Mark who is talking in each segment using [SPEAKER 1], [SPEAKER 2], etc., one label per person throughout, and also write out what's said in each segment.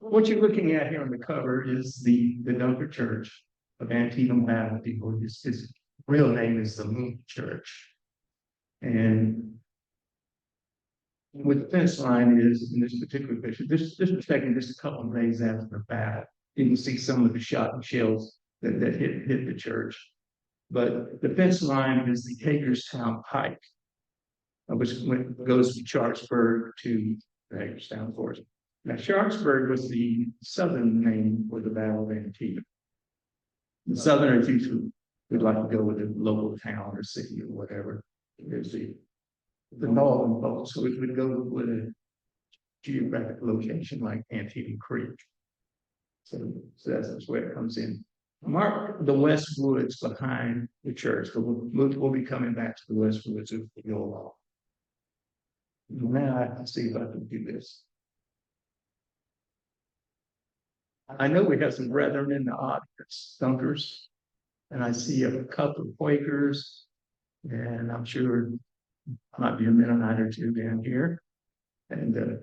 [SPEAKER 1] what you're looking at here on the cover is the Dunkards Church of Antietam, Battle. His real name is the Mumma Church. And what the fence line is in this particular picture, this was taken just a couple of days after the battle. You can see some of the shot and shells that hit the church. But the fence line is the Hagerstown Pike, which goes from Sharpsburg to the Hagerstown Forest. Now, Sharpsburg was the southern name for the Battle of Antietam. The Southerners usually would like to go with a local town or city or whatever. There's the northern folks, so it would go with a geographic location like Antietam Creek. So that's where it comes in. Mark the West Woods behind the church. So we'll be coming back to the West Woods as we go along. Now I can see if I can do this. I know we have some brethren in the audience, Dunkers, and I see a couple of Quakers, and I'm sure might be a Mennonite or two down here. And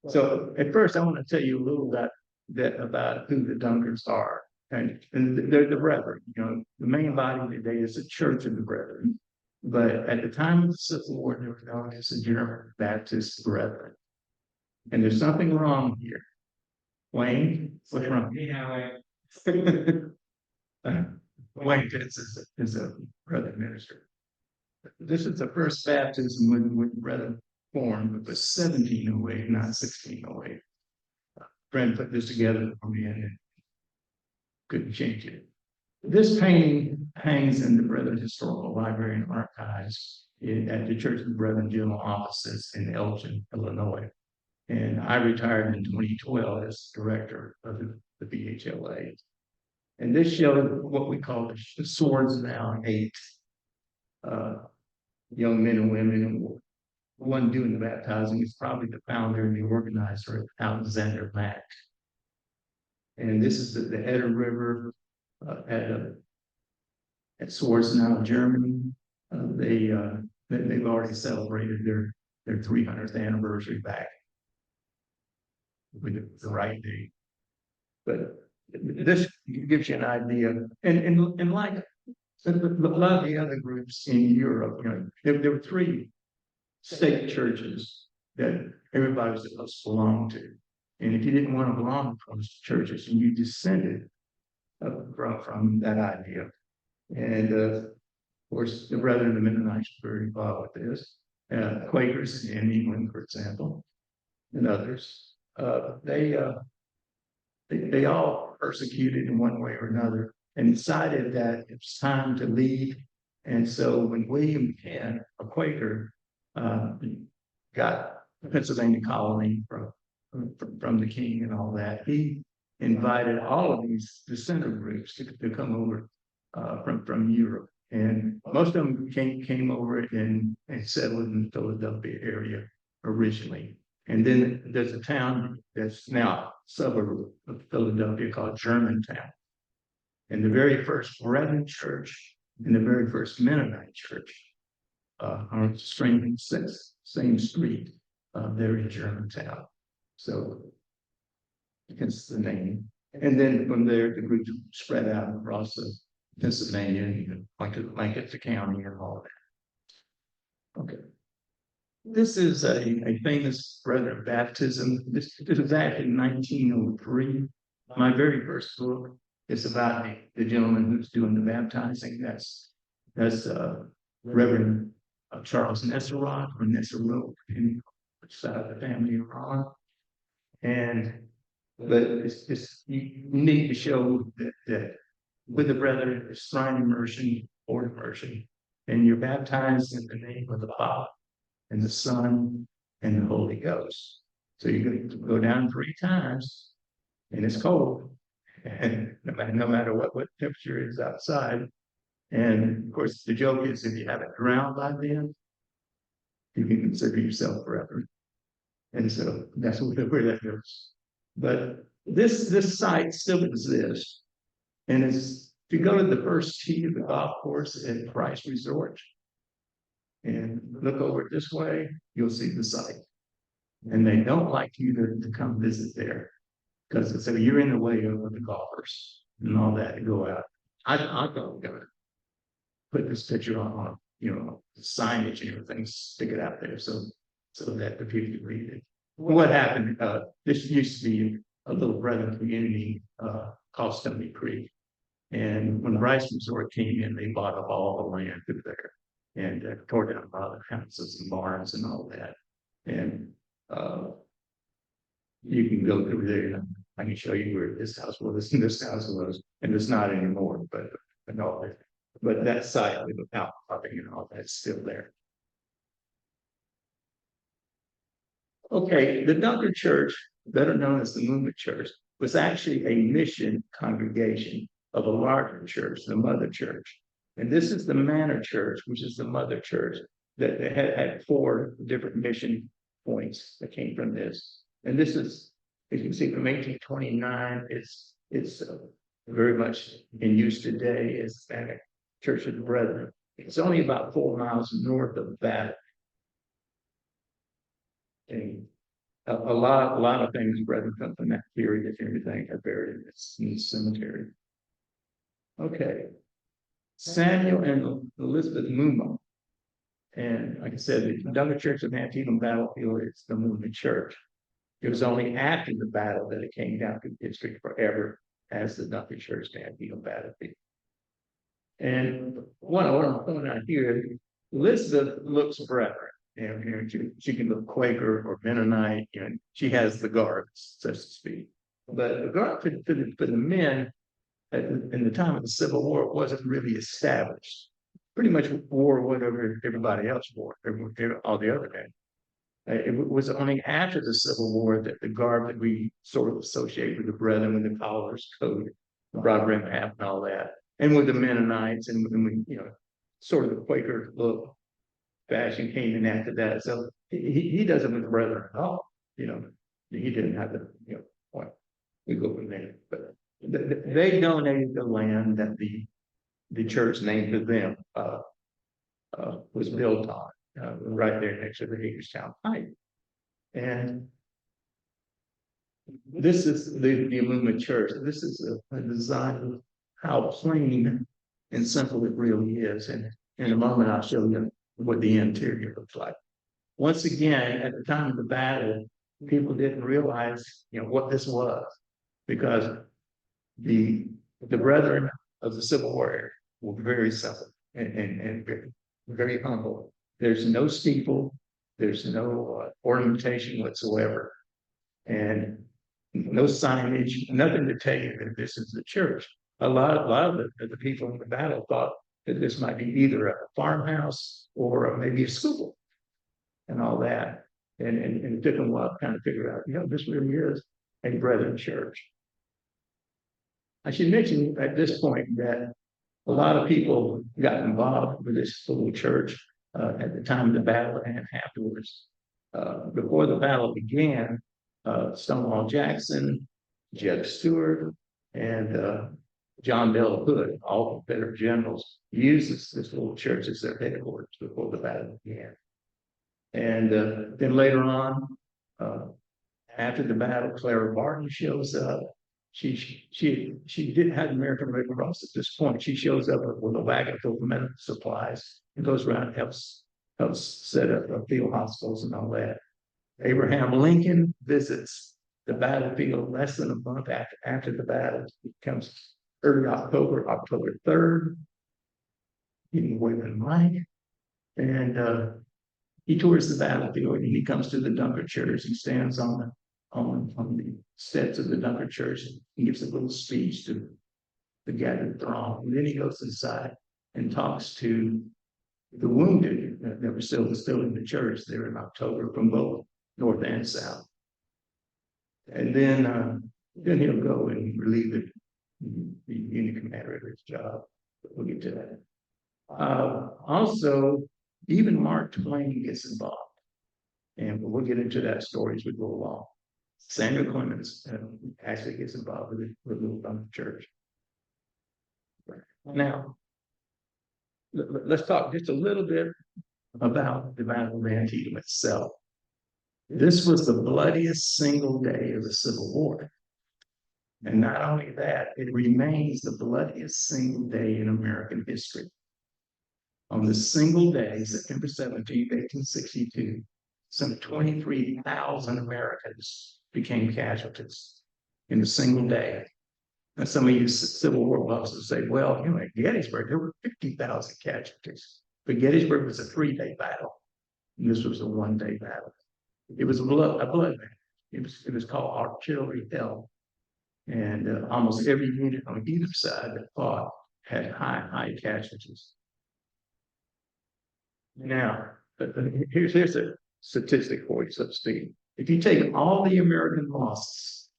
[SPEAKER 1] so at first, I want to tell you a little about who the Dunkards are. And they're the brethren. You know, the main body today is the Church of the Brethren. But at the time of the Civil War, they were known as the German Baptist Brethren. And there's something wrong here. Wayne, what's wrong? Wayne Pitts is a brother minister. This is the first baptism when brother formed. It was 1708, not 1608. Brent put this together for me and couldn't change it. This painting hangs in the Brethren Historical Library and Archives at the Church of the Brethren General Offices in Elgin, Illinois. And I retired in 2012 as director of the BHLA. And this showed what we call the Swords Now 8 young men and women. And the one doing the baptizing is probably the founder and the organizer, Alexander Mack. And this is the Eder River at Swordsnau, Germany. They've already celebrated their 300th anniversary back with the right date. But this gives you an idea. And like a lot of the other groups in Europe, you know, there were three state churches that everybody was supposed to belong to. And if you didn't want to belong to those churches, and you descended from that idea. And of course, the Brethren of the Mennonites were very involved with this. Quakers in England, for example, and others. They all persecuted in one way or another and decided that it's time to leave. And so when William Penn, a Quaker, got the Pennsylvania colony from the king and all that, he invited all of these dissenter groups to come over from Europe. And most of them came over and settled in the Philadelphia area originally. And then there's a town that's now a suburb of Philadelphia called Germantown. And the very first Brethren church and the very first Mennonite church are on the same street there in Germantown. So hence the name. And then from there, the group spread out across Pennsylvania, and Lancaster County and all of that. Okay. This is a famous Brethren baptism. This was actually in 1903. My very first book is about the gentleman who's doing the baptizing. That's Reverend Charles Nesserod or Nesserod, depending on which side of the family you're on. But it's you need to show that with the brethren, it's sign immersion or immersion, and you're baptized in the name of the Father and the Son and the Holy Ghost. So you're going to go down 3 times, and it's cold, and no matter what temperature is outside. And of course, the joke is if you haven't drowned by then, you can consider yourself brethren. And so that's where that goes. But this site still exists. And it's if you go to the first tee of the golf course at Price Resort and look over this way, you'll see the site. And they don't like you to come visit there because it said you're in the way of the golfers and all that to go out. I thought we were gonna put this picture on, signage and everything, stick it out there so that the people can read it. What happened? This used to be a little Brethren community called Stony Creek, and when Rice Resort came in, they bought up all the land through there and tore down a lot of houses and barns and all that. And you can go through there and I can show you where this house was and this house was, and it's not anymore, but no, but that site with the outcropping and all that's still there. Okay, the Dunkards Church, better known as the Mumma Church, was actually a mission congregation of a larger church, the Mother Church. And this is the Manor Church, which is the Mother Church, that they had 4 different mission points that came from this. And this is, as you can see, from 1829, it's very much in use today as the Church of the Brethren. It's only about 4 miles north of Battle. And a lot of things, brethren, come from that period and everything are buried in the cemetery. Okay. Samuel and Elizabeth Mumma. And like I said, the Dunkards Church of Antietam battlefield is the Mumma Church. It was only after the battle that it came down to history forever as the Dunkards Church of Antietam battlefield. And what I want to point out here, Elizabeth looks brethren. And she can look Quaker or Mennonite, and she has the guards, so to speak. But the guard for the men in the time of the Civil War wasn't really established. Pretty much wore whatever everybody else wore, all the other men. It was only after the Civil War that the garb that we sort of associate with the Brethren, with the collars, coat, the broad brim hat, and all that, and with the Mennonites, and sort of the Quaker look. Fashion came in after that, so he doesn't with the Brethren at all. He didn't have the point. We go from there, but they donated the land that the church named to them was built on, right there next to the Hagerstown Pike. And this is the Mumma Church. This is a design of how plain and simple it really is. And in a moment, I'll show you what the interior looks like. Once again, at the time of the battle, people didn't realize, what this was, because the brethren of the Civil War were very simple and very, very humble. There's no steeple, there's no ornamentation whatsoever, and no signage, nothing to tell you that this is the church. A lot of the people in the battle thought that this might be either a farmhouse or maybe a school and all that. And it took them a while to kind of figure out, this really is a Brethren church. I should mention at this point that a lot of people got involved with this little church at the time of the battle and afterwards. Before the battle began, Stonewall Jackson, Jeb Stuart, and John Bell Hood, all Confederate generals, used this little church as their headquarters before the battle began. And then later on, after the battle, Clara Barton shows up. She didn't have the American Red Cross at this point. She shows up with a wagon full of medical supplies and goes around and helps set up field hospitals and all that. Abraham Lincoln visits the battlefield less than a month after the battle. It comes early October 3rd. He can wave a mic, and he tours the battlefield, and he comes to the Dunkards Church. He stands on the steps of the Dunkards Church and gives a little speech to the gathered throng. And then he goes inside and talks to the wounded that were still in the church there in October from both North and South. And then he'll go and relieve the unit commander of his job. We'll get to that. Also, even Mark Twain gets involved. And we'll get into that story as we go along. Samuel Clemens actually gets involved with the Dunkards Church. Now, let's talk just a little bit about the Battle of Antietam itself. This was the bloodiest single day of the Civil War. And not only that, it remains the bloodiest single day in American history. On the single day, September 17th, 1862, some 23,000 Americans became casualties in a single day. And some of you Civil War buffs will say, well, at Gettysburg, there were 50,000 casualties. But Gettysburg was a 3-day battle. And this was a 1-day battle. It was a bloodbath. It was called artillery hell. And almost every unit on either side that fought had high casualties. Now, here's a statistic for you, so to speak. If you take all the American losses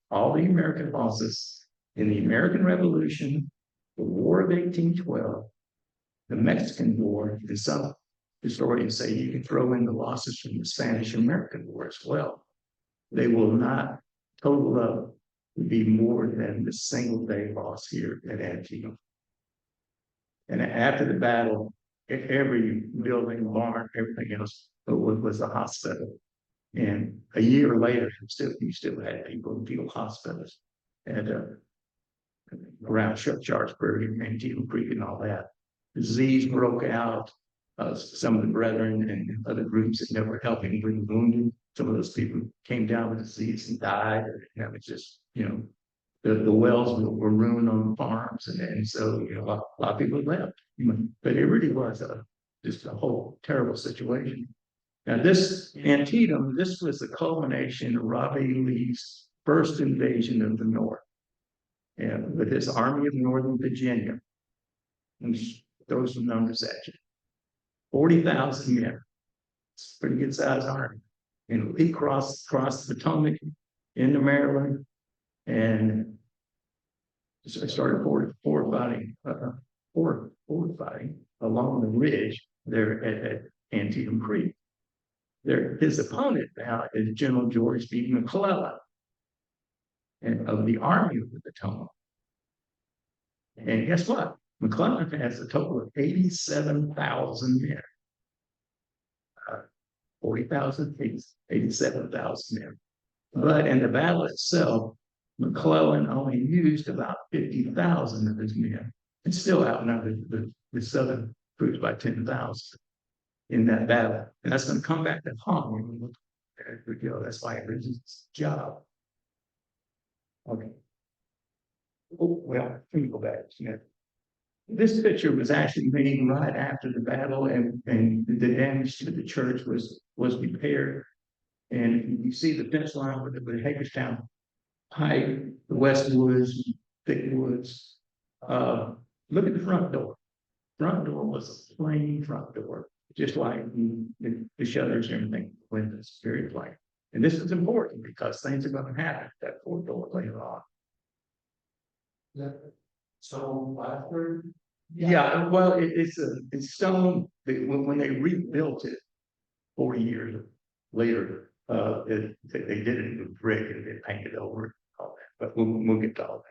[SPEAKER 1] in the American Revolution, the War of 1812, the Mexican War, and some historians say you can throw in the losses from the Spanish-American War as well, they will not total up to be more than the single-day loss here at Antietam. And after the battle, every building, barn, everything else was a hospital. And a year later, you still had people in field hospitals and around Sharpsburg and Antietam Creek and all that. Disease broke out. Some of the brethren and other groups that never helping bring wounded. Some of those people came down with disease and died. And it was just, the wells were ruined on the farms, and so a lot of people left. But it really was just a whole terrible situation. Now, this Antietam, this was the culmination of Robbie E. Lee's first invasion of the North, and with his Army of Northern Virginia. And those were numbers at you. 40,000 men. It's a pretty good sized army. And Lee crossed the Potomac into Maryland and started fortifying along the ridge there at Antietam Creek. His opponent now is General George B. McClellan of the Army of the Potomac. And guess what? McClellan has a total of 87,000 men. 40,000, 87,000 men. But in the battle itself, McClellan only used about 50,000 of his men and still outnumbered the Southern troops by 10,000 in that battle. And that's going to come back to haunt him. That's why it was his job. Okay. Oh, well, let me go back. This picture was actually made right after the battle, and the damage to the church was repaired. And you see the fence line with the Hagerstown Pike, the West Woods, Thick Woods. Look at the front door. Front door was a plain front door, just like the shutters and everything, windows, very plain. And this is important because things are going to happen at that front door later on. So after, yeah, well, it's stone. When they rebuilt it 40 years later, they did it with brick and they painted over it, all that. But we'll get to all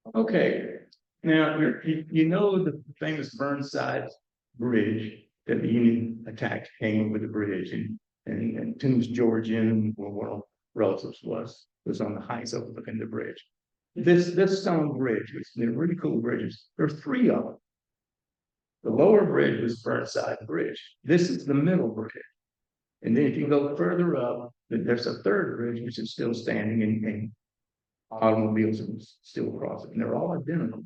[SPEAKER 1] that. Okay, now the famous Burnside Bridge that the Union attacked came over the bridge, and Toombs, Georgia, where one of relatives was on the heights overlooking the bridge. This stone bridge, which they're really cool bridges, there are 3 of them. The lower bridge was Burnside Bridge. This is the middle bridge. And then if you go further up, there's a 3rd bridge, which is still standing, and automobiles are still crossing. And they're all identical.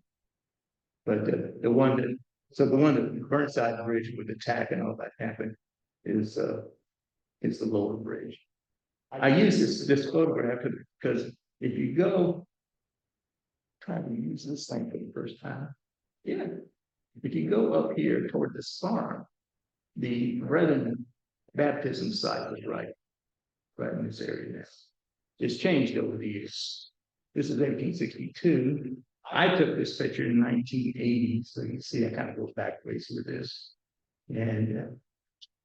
[SPEAKER 1] But the one that Burnside Bridge with attack and all that happened is the lower bridge. I use this photograph because if you go, trying to use this thing for the first time. Yeah. If you go up here toward this farm, the Brethren baptism site was right in this area now. It's changed over the years. This is 1862. I took this picture in 1980, so you see I kind of go back ways with this. And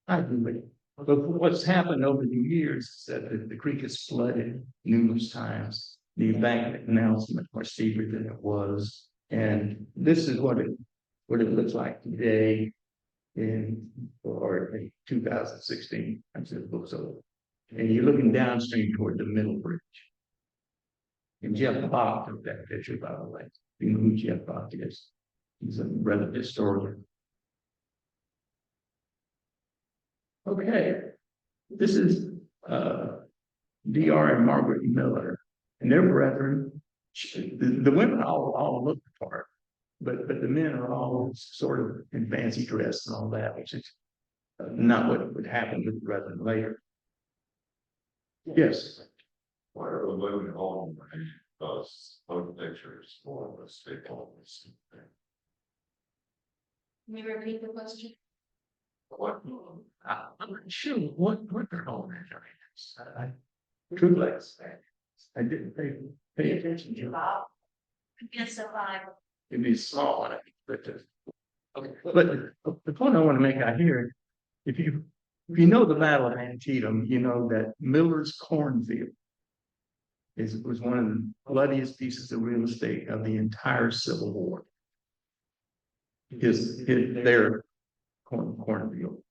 [SPEAKER 1] I do it. But what's happened over the years is that the creek has flooded numerous times. The embankment now is much more steeper than it was. And this is what it looks like today in 2016. I'm sure the book's over. And you're looking downstream toward the middle bridge. And Jeff Bach took that picture, by the way. You know who Jeff Bach is. He's a brother historian. Okay, this is D.R. and Margaret Miller, and their brethren. The women all look the part, but the men are all sort of in fancy dress and all that, which is not what would happen with the brethren later. Yes.
[SPEAKER 2] Why are the women all those pictures for the state policy?
[SPEAKER 3] Can you repeat the question?
[SPEAKER 1] What? I'm not sure what they're holding in their hands. Truthfully, I didn't pay attention to it.
[SPEAKER 3] Against the Bible.
[SPEAKER 1] It'd be small, but the point I want to make out here, if you know the Battle of Antietam, you know that Miller's cornfield was one of the bloodiest pieces of real estate of the entire Civil War. Their cornfield.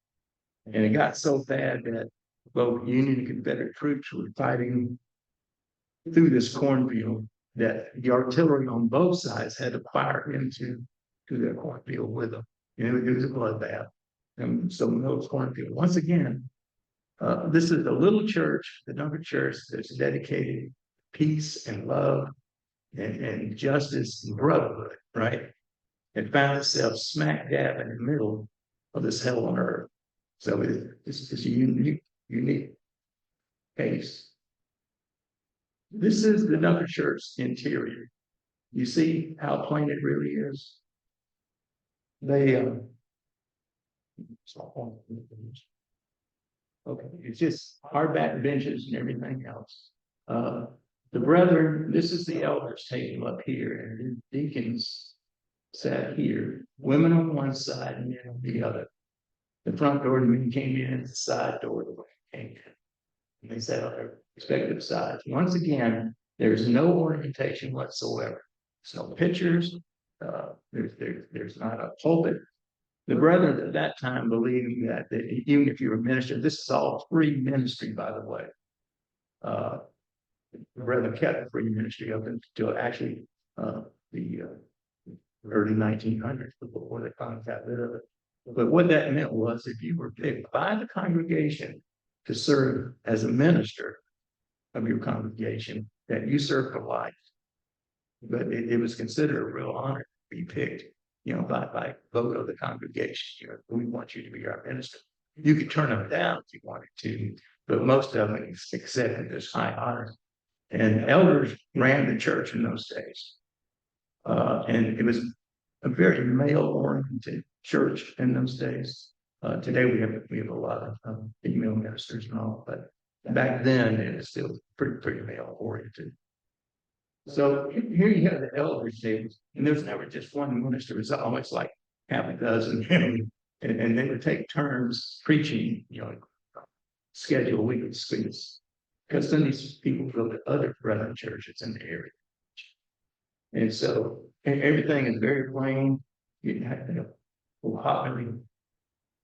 [SPEAKER 1] And it got so bad that both Union and Confederate troops were fighting through this cornfield that the artillery on both sides had to fire into their cornfield with them. It was a bloodbath. And so Miller's cornfield, once again, this is a little church, the Dunkards Church, that's dedicated to peace and love and justice and brotherhood, right? It found itself smack dab in the middle of this hell on earth. So it's a unique case. This is the Dunkards Church interior. You see how plain it really is? They okay, it's just hardback benches and everything else. The brethren, this is the elders table up here, and the deacons sat here, women on one side and men on the other. The front door, the men came in, and the side door, the women came in. And they sat on their respective sides. Once again, there's no ornamentation whatsoever. There's no pictures. There's not a pulpit. The brethren at that time believed that even if you're a minister, this is all free ministry, by the way. The brethren kept free ministry up until actually the early 1900s before they finally got rid of it. But what that meant was if you were picked by the congregation to serve as a minister of your congregation, that you served for life. But it was considered a real honor to be picked, by vote of the congregation. We want you to be our minister. You could turn them down if you wanted to, but most of them accepted this high honor. And elders ran the church in those days. And it was a very male-oriented church in those days. Today we have a lot of female ministers and all, but back then it was still pretty male-oriented. So here you have the elders tables, and there's never just one minister. It's always like half a dozen, and they would take turns preaching, schedule weekly speaks, because then these people go to other brethren churches in the area. And so everything is very plain. You have a hot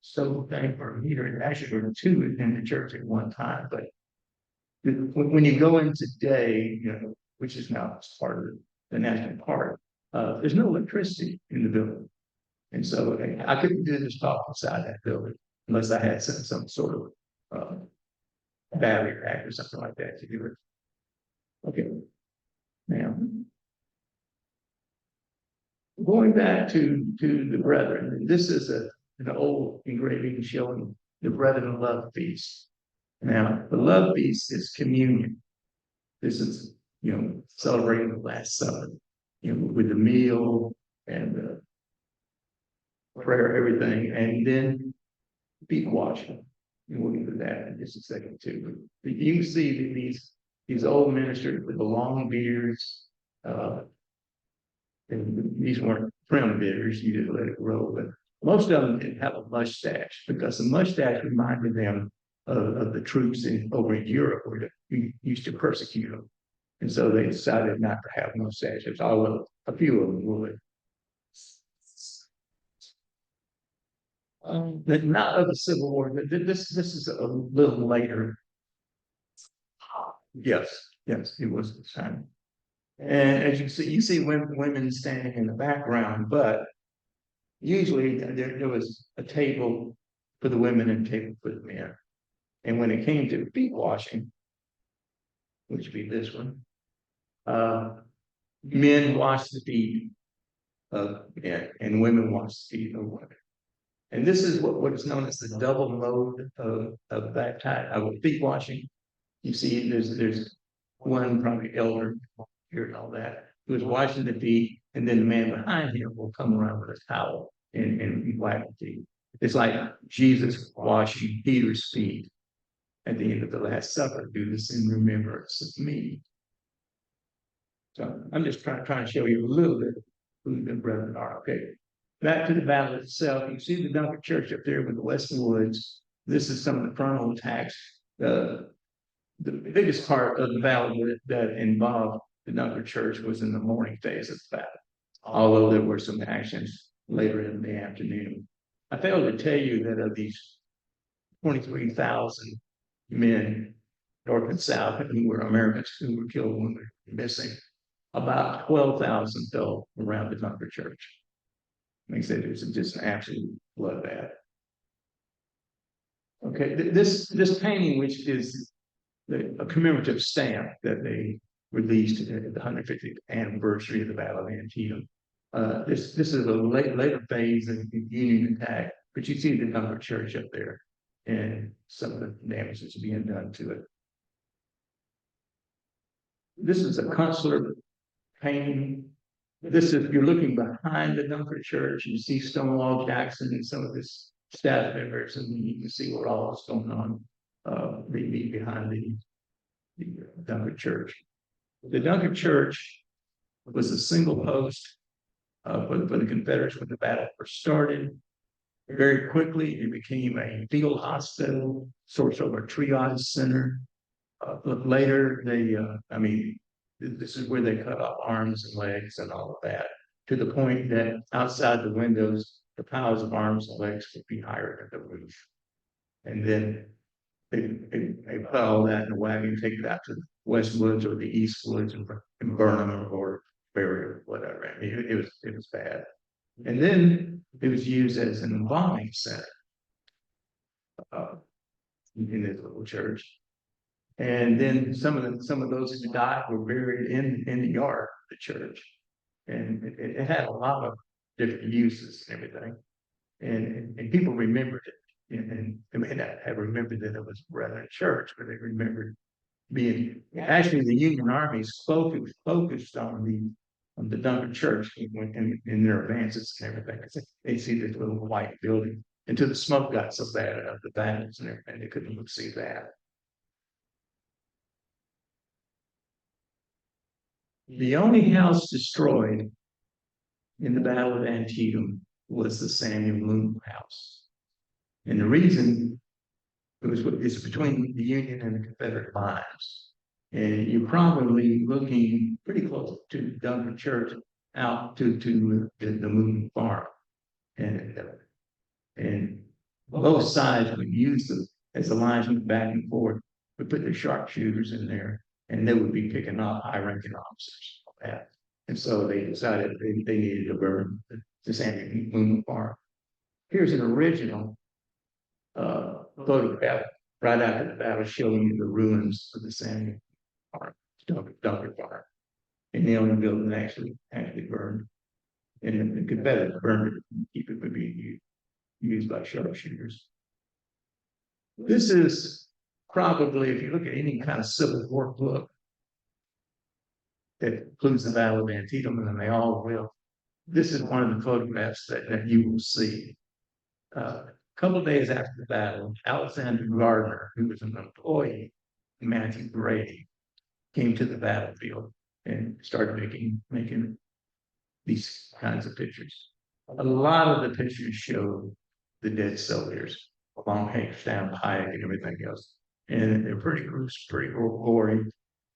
[SPEAKER 1] stove thing for a heater, and actually there were two in the church at one time. But when you go in today, which is now part of the national park, there's no electricity in the building. And so I couldn't do this talk inside that building unless I had some sort of battery pack or something like that to do it. Okay. Now, going back to the brethren, this is an old engraving showing the brethren love feast. Now, the love feast is communion. This is, celebrating the Last Supper, with the meal and the prayer, everything, and then feet washing. And we'll get to that in just a second too. But you can see that these old ministers with the long beards, and these weren't trim beards, you just let it grow, but most of them didn't have a mustache because the mustache reminded them of the troops over in Europe where they used to persecute them. And so they decided not to have mustaches, although a few of them would. But not of the Civil War, but this is a little later. Yes, it was the time. And as you see women standing in the background, but usually there was a table for the women and a table for the men. And when it came to feet washing, which would be this one, men washed the feet of men and women washed the feet of women. And this is what is known as the double mode of that type of feet washing. You see, there's one probably elder here and all that who is washing the feet, and then the man behind him will come around with a towel and wipe the feet. It's like Jesus washing Peter's feet at the end of the Last Supper. Do this in remembrance of me. So I'm just trying to show you a little bit who the brethren are. Okay. Back to the battle itself. You see the Dunkards Church up there with the Western Woods. This is some of the frontal attacks. The biggest part of the battle that involved the Dunkards Church was in the morning phase of the battle, although there were some actions later in the afternoon. I failed to tell you that of these 23,000 men, north and south, who were Americans who were killed when they were missing, about 12,000 fell around the Dunkards Church. Makes it just an absolute bloodbath. Okay, this painting, which is a commemorative stamp that they released at the 150th anniversary of the Battle of Antietam. This is a later phase of the Union attack, but you see the Dunkards Church up there and some of the damage that's being done to it. This is a consular painting. This is, you're looking behind the Dunkards Church, you see Stonewall Jackson and some of his staff members, and you can see what all is going on behind the Dunkards Church. The Dunkards Church was a single post for the Confederates when the battle first started. Very quickly, it became a field hospital, sort of a triage center. Later, this is where they cut off arms and legs and all of that, to the point that outside the windows, the piles of arms and legs could be higher than the roof. And then they put all that in a wagon, take it out to the West Woods or the East Woods and burn them or bury or whatever. I mean, it was bad. And then it was used as an embalming center in this little church. And then some of those who died were buried in the yard of the church. And it had a lot of different uses and everything. And people remembered it. And they may not have remembered that it was a Brethren church, but they remembered being actually the Union armies focused on the Dunkards Church in their advances and everything. They see this little white building until the smoke got so bad of the battles and everything, they couldn't even see that. The only house destroyed in the Battle of Antietam was the Samuel Mumma house. And the reason it's between the Union and the Confederate lines. And you're probably looking pretty close to the Dunkards Church out to the Moon farm. And both sides would use them as the lines went back and forth, would put their sharpshooters in there, and they would be picking off high-ranking officers. And so they decided they needed to burn the Samuel Moon farm. Here's an original photograph right after the battle showing you the ruins of the Samuel farm, Dunkards farm. And the only building actually burned. And the Confederates burned it to keep it from being used by sharpshooters. This is probably, if you look at any kind of Civil War book that includes the Battle of Antietam, and they all will, this is one of the photographs that you will see. A couple of days after the battle, Alexander Gardner, who was an employee in Matthew Brady, came to the battlefield and started making these kinds of pictures. A lot of the pictures show the dead soldiers, long hangers down the pike and everything else. And they're pretty gruesome, pretty gory.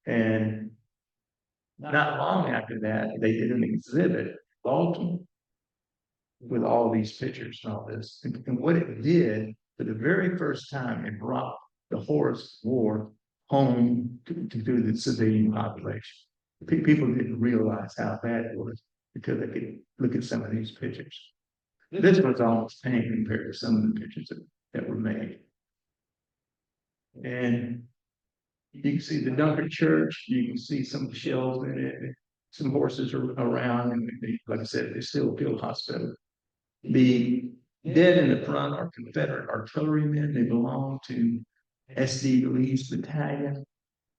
[SPEAKER 1] And not long after that, they did an exhibit in Baltimore with all these pictures and all this. And what it did, for the very first time, it brought the horrors of war home to the civilian population. People didn't realize how bad it was until they could look at some of these pictures. This one's almost tame compared to some of the pictures that were made. And you can see the Dunkard Church, you can see some shells in it, some horses are around, and like I said, it's still a field hospital. The dead in the front are Confederate artillerymen. They belong to SD Lee's battalion.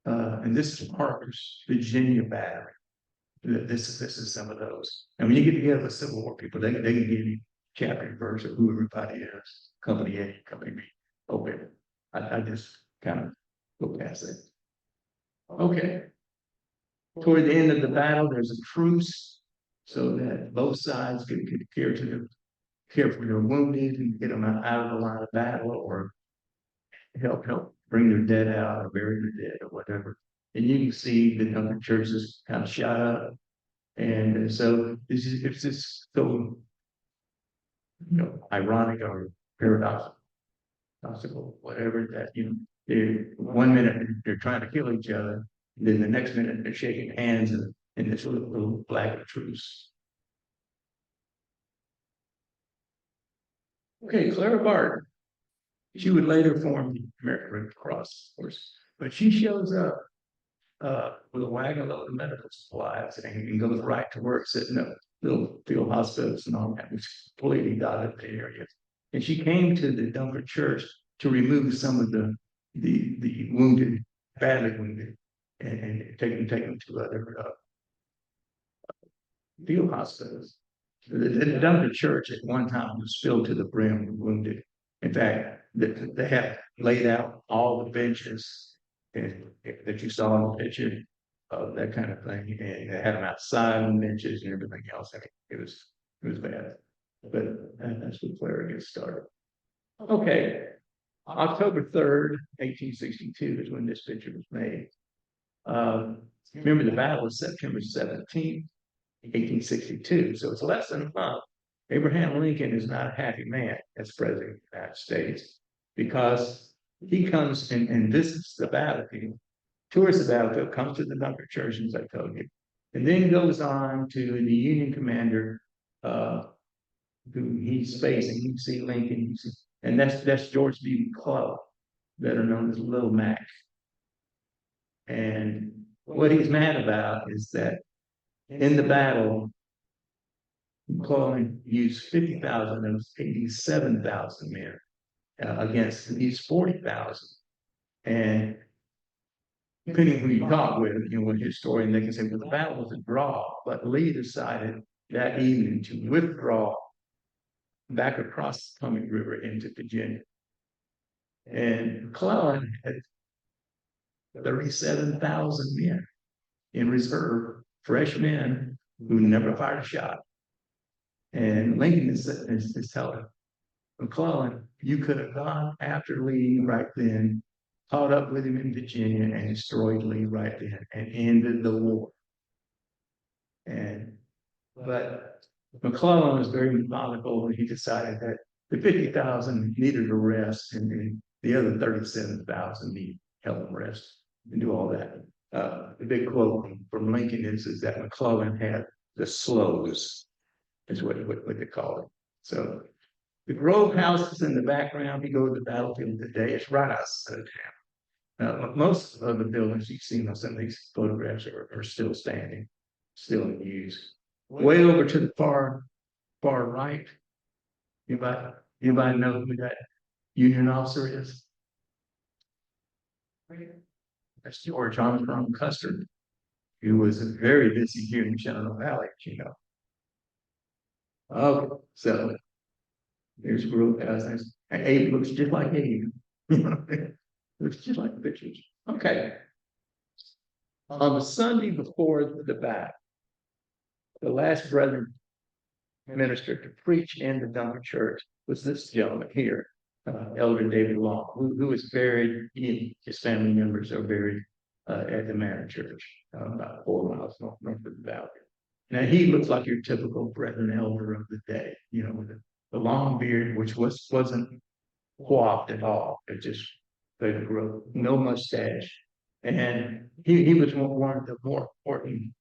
[SPEAKER 1] And this is Parker's Virginia battery. This is some of those. And when you get together with Civil War people, they can give you chapter and verse of who everybody is. Company A, Company B. Okay. I just kind of go past it. Okay. Toward the end of the battle, there's a truce so that both sides can care for their wounded and get them out of the line of battle, or help bring their dead out or bury their dead or whatever. And you can see the number of churches kind of shot up. And so it's just so, ironic or paradoxical, whatever, that, one minute they're trying to kill each other, then the next minute they're shaking hands in this little flag of truce. Okay, Clara Barton. She would later form the American Red Cross, of course, but she shows up with a wagon load of medical supplies and goes right to work, setting up little field hospitals and all that, which completely dotted the area. And she came to the Dunkards Church to remove some of the wounded, badly wounded, and take them to other field hospitals. The Dunkards Church at one time was filled to the brim with wounded. In fact, they have laid out all the benches that you saw in the picture, that kind of thing, and they had them outside on benches and everything else. I mean, it was bad, but that's where Clara gets started. Okay, October 3rd, 1862 is when this picture was made. Remember, the battle was September 17th, 1862, so it's less than a month. Abraham Lincoln is not a happy man as president of the United States, because he comes and visits the battlefield, tours the battlefield, comes to the Dunkards Church, as I told you, and then goes on to the Union commander who he's facing. You see Lincoln, and that's George B. McClellan, better known as Little Mac. And what he's mad about is that in the battle, McClellan used 50,000 of those 87,000 men against these 40,000. And depending who you talk with, with a historian, they can say, well, the battle was a draw, but Lee decided that evening to withdraw back across the Potomac River into Virginia. And McClellan had 37,000 men in reserve, fresh men who never fired a shot. And Lincoln is telling McClellan, you could have gone after Lee right then, caught up with him in Virginia, and destroyed Lee right then and ended the war. But McClellan was very methodical, and he decided that the 50,000 needed a rest, and the other 37,000 needed help and rest and do all that. The big quote from Lincoln is that McClellan had the slows, is what they call it. So the Grove House is in the background. If you go to the battlefield today, it's right outside of town. Most of the buildings you see on some of these photographs are still standing, still in use. Way over to the far right, anybody know who that Union officer is? That's George Armstrong Custer, who was very busy here in Shenandoah Valley, Okay, so there's Grove House. And Abe looks just like Abe. Looks just like the pictures. Okay. On the Sunday before the battle, the last brethren minister to preach in the Dunkards Church was this gentleman here, Elder David Long, who is buried. His family members are buried at the Manor Church, about 4 miles north of the valley. Now he looks like your typical brethren elder of the day, with the long beard, which wasn't coiffed at all. It just they grew no mustache, And he was one of the more important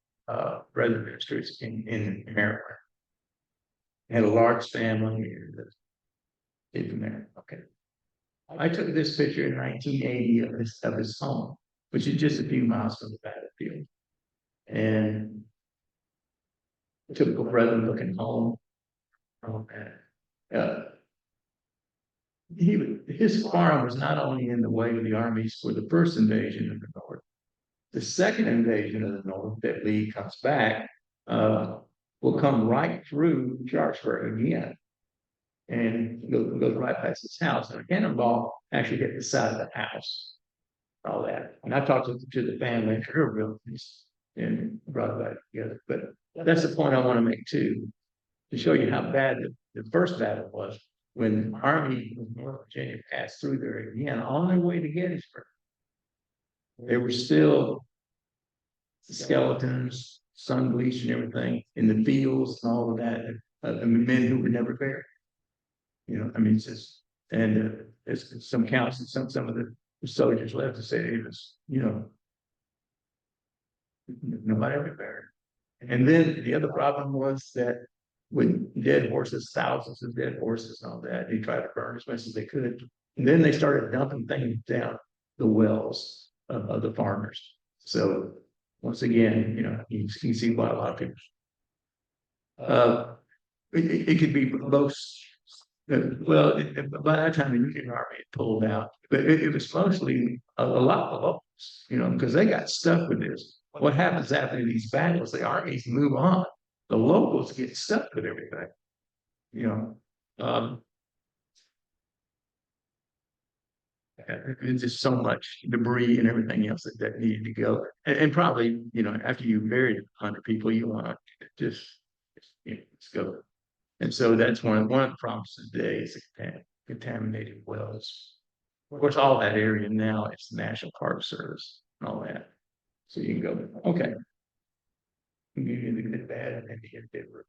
[SPEAKER 1] brother ministers in America. Had a large family. Even there. Okay. I took this picture in 1980 of his home, which is just a few miles from the battlefield. And typical brethren looking home. Uh, his farm was not only in the way of the armies for the first invasion of the North, the second invasion of the North that Lee comes back will come right through Sharpsburg again. And goes right past his house. And a cannonball actually hit the side of the house. All that. And I talked to the family and her relatives and brought it back together. But that's the point I want to make too, to show you how bad the first battle was when the Army of North Virginia passed through there again on their way to Gettysburg. There were still skeletons, sun bleached and everything in the fields and all of that, and men who were never buried. I mean, it's just, and it's some counts and some of the soldiers left to say it was, nobody ever buried. And then the other problem was that with dead horses, thousands of dead horses and all that, they tried to burn as much as they could. And then they started dumping things down the wells of the farmers. So once again, you can see why a lot of people. It could be both. Well, by that time the Union Army had pulled out, but it was mostly a lot of locals, because they got stuck with this. What happens after these battles? The armies move on. The locals get stuck with everything. It's just so much debris and everything else that needed to go. And probably, after you buried 100 people, you want to just go. And so that's one of the problems today is contaminated wells. Of course, all that area now is the National Park Service and all that. So you can go, okay. Give you the good, bad, and then the indifferent.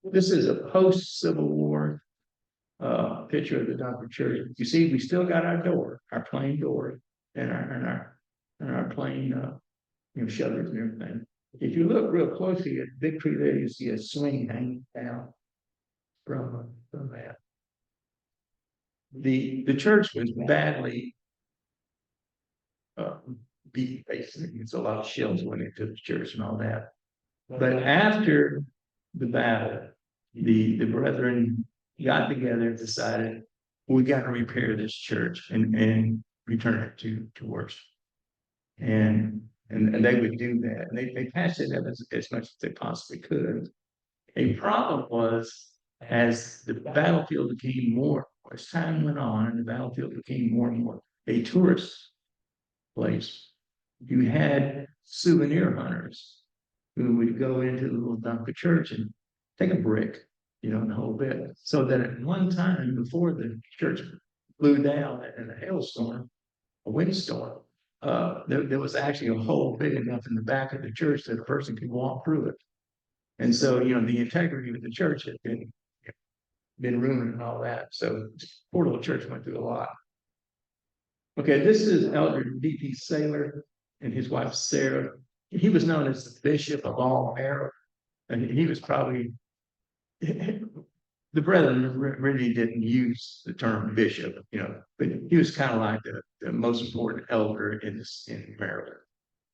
[SPEAKER 1] This is a post-Civil War picture of the Dunkards Church. You see, we still got our door, our plain door, and our plain shutters and everything. If you look real closely at Victory there, you see a swing hanging down from that. The church was badly beat, basically. It's a lot of shells went into the church and all that. But after the battle, the brethren got together and decided we got to repair this church and return it to worship. And they would do that. And they patched it up as much as they possibly could. A problem was, as the battlefield became more, as time went on, and the battlefield became more and more a tourist place, you had souvenir hunters who would go into the little Dunkards Church and take a brick, and the whole bit. So that at one time, before the church blew down in a hailstorm, a windstorm, there was actually a hole big enough in the back of the church that a person could walk through it. And so, the integrity of the church had been ruined and all that. So poor little church went through a lot. Okay, this is Elder D.P. Saylor and his wife Sarah. He was known as the Bishop of all Manor, and he was probably, the brethren really didn't use the term bishop, but he was kind of like the most important elder in Maryland.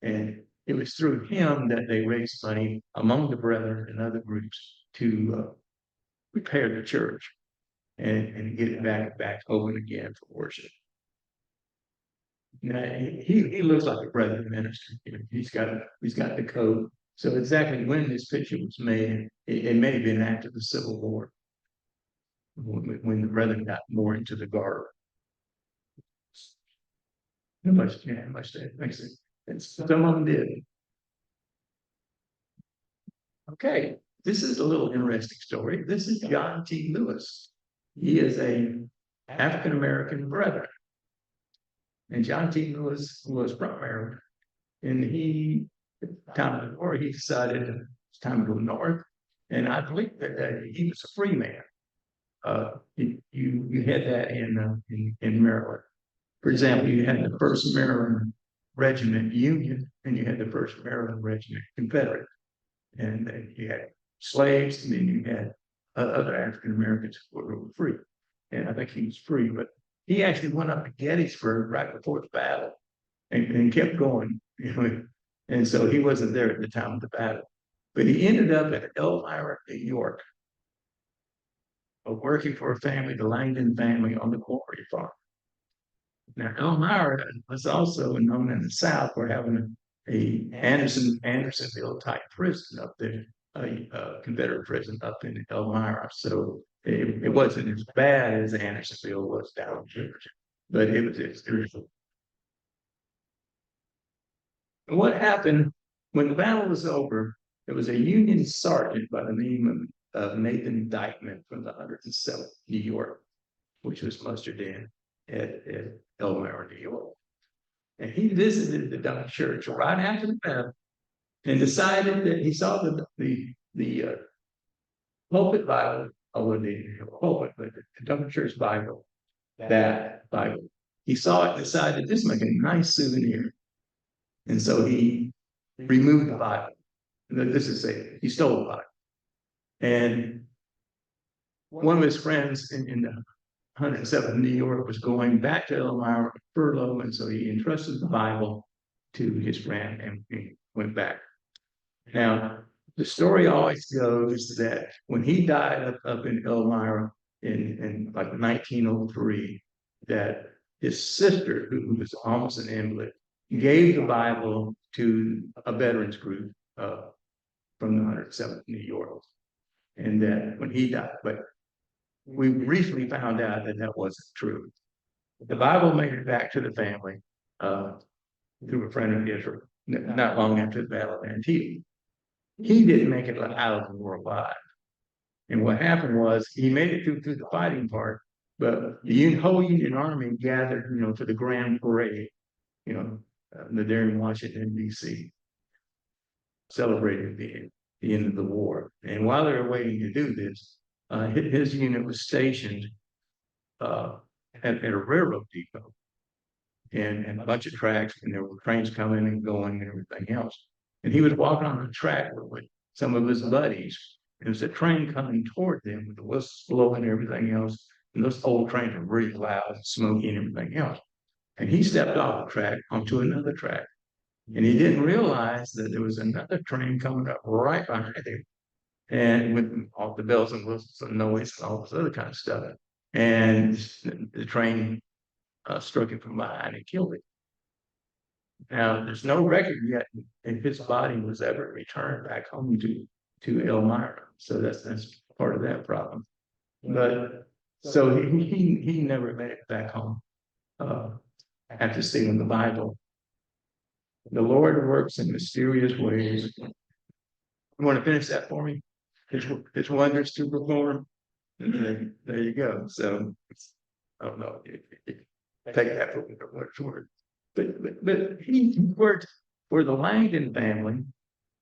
[SPEAKER 1] And it was through him that they raised money among the brethren and other groups to repair the church and get it back open again for worship. Now, he looks like a brethren minister. He's got the coat. So exactly when this picture was made, it may have been after the Civil War, when the brethren got more into the garb. Much that makes it. And some of them did. Okay, this is a little interesting story. This is John T. Lewis. He is a African American brethren. And John T. Lewis was from Maryland. And at the time of the war, he decided it's time to go north. And I believe that he was a free man. You had that in Maryland. For example, you had the first Maryland Regiment Union, and you had the First Maryland Regiment Confederate, and then you had slaves, and then you had other African Americans who were free. And I think he was free, but he actually went up to Gettysburg right before the battle and kept going, you know. And so he wasn't there at the time of the battle, but he ended up at Elmira, New York, working for a family, the Langdon family, on the quarry farm. Now, Elmira was also known in the South for having a Andersonville type prison up there, a Confederate prison up in Elmira. So it wasn't as bad as Andersonville was down here, but it was. What happened when the battle was over? There was a Union sergeant by the name of Nathan Dykeman from the 107th New York, which was mustered in at Elmira, New York. And he visited the Dunkards Church right after the battle and decided that he saw the pulpit Bible, or the pulpit, but the Dunkards Church Bible, that Bible. He saw it, decided this would make a nice souvenir. And so he removed the Bible. This is he stole the Bible. And one of his friends in the 107th New York was going back to Elmira furlough, and so he entrusted the Bible to his friend and he went back. Now, the story always goes that when he died up in Elmira in like 1903, that his sister, who was almost an invalid, gave the Bible to a veterans group from the 107th New York. And that when he died, but we recently found out that that wasn't true. The Bible made it back to the family through a friend of his, not long after the Battle of Antietam. He didn't make it out of the war alive. And what happened was he made it through the fighting part, but the whole Union Army gathered, to the grand parade, there in Washington, D.C., celebrating the end of the war. And while they were waiting to do this, his unit was stationed at a railroad depot and a bunch of tracks, and there were trains coming and going and everything else. And he was walking on the track with some of his buddies. There was a train coming toward them with the whistles blowing and everything else. And those old trains were really loud and smoky and everything else. And he stepped off the track onto another track. And he didn't realize that there was another train coming up right behind him. And with all the bells and whistles and noise and all this other kind of stuff. And the train struck him from behind and killed him. Now, there's no record yet if his body was ever returned back home to Elmira. So that's part of that problem. But so he never made it back home after stealing the Bible. The Lord works in mysterious ways. You want to finish that for me? His wonders to perform. There you go. So I don't know. Take that for what it's worth. But he worked for the Langdon family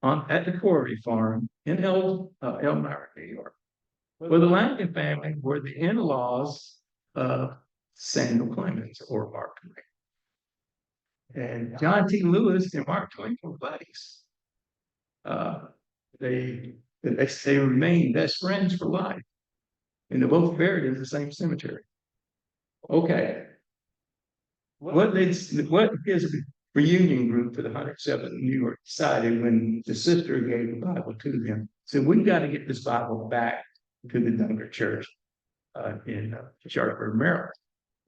[SPEAKER 1] at the quarry farm in Elmira, New York. Well, the Langdon family were the in-laws of Samuel Clemens or Mark Twain. And John T. Lewis and Mark Twain were buddies. They remained best friends for life. And they're both buried in the same cemetery. Okay. What his reunion group for the 107th New York decided when the sister gave the Bible to them, said, we've got to get this Bible back to the Dunkards Church in Sharpsburg, Maryland.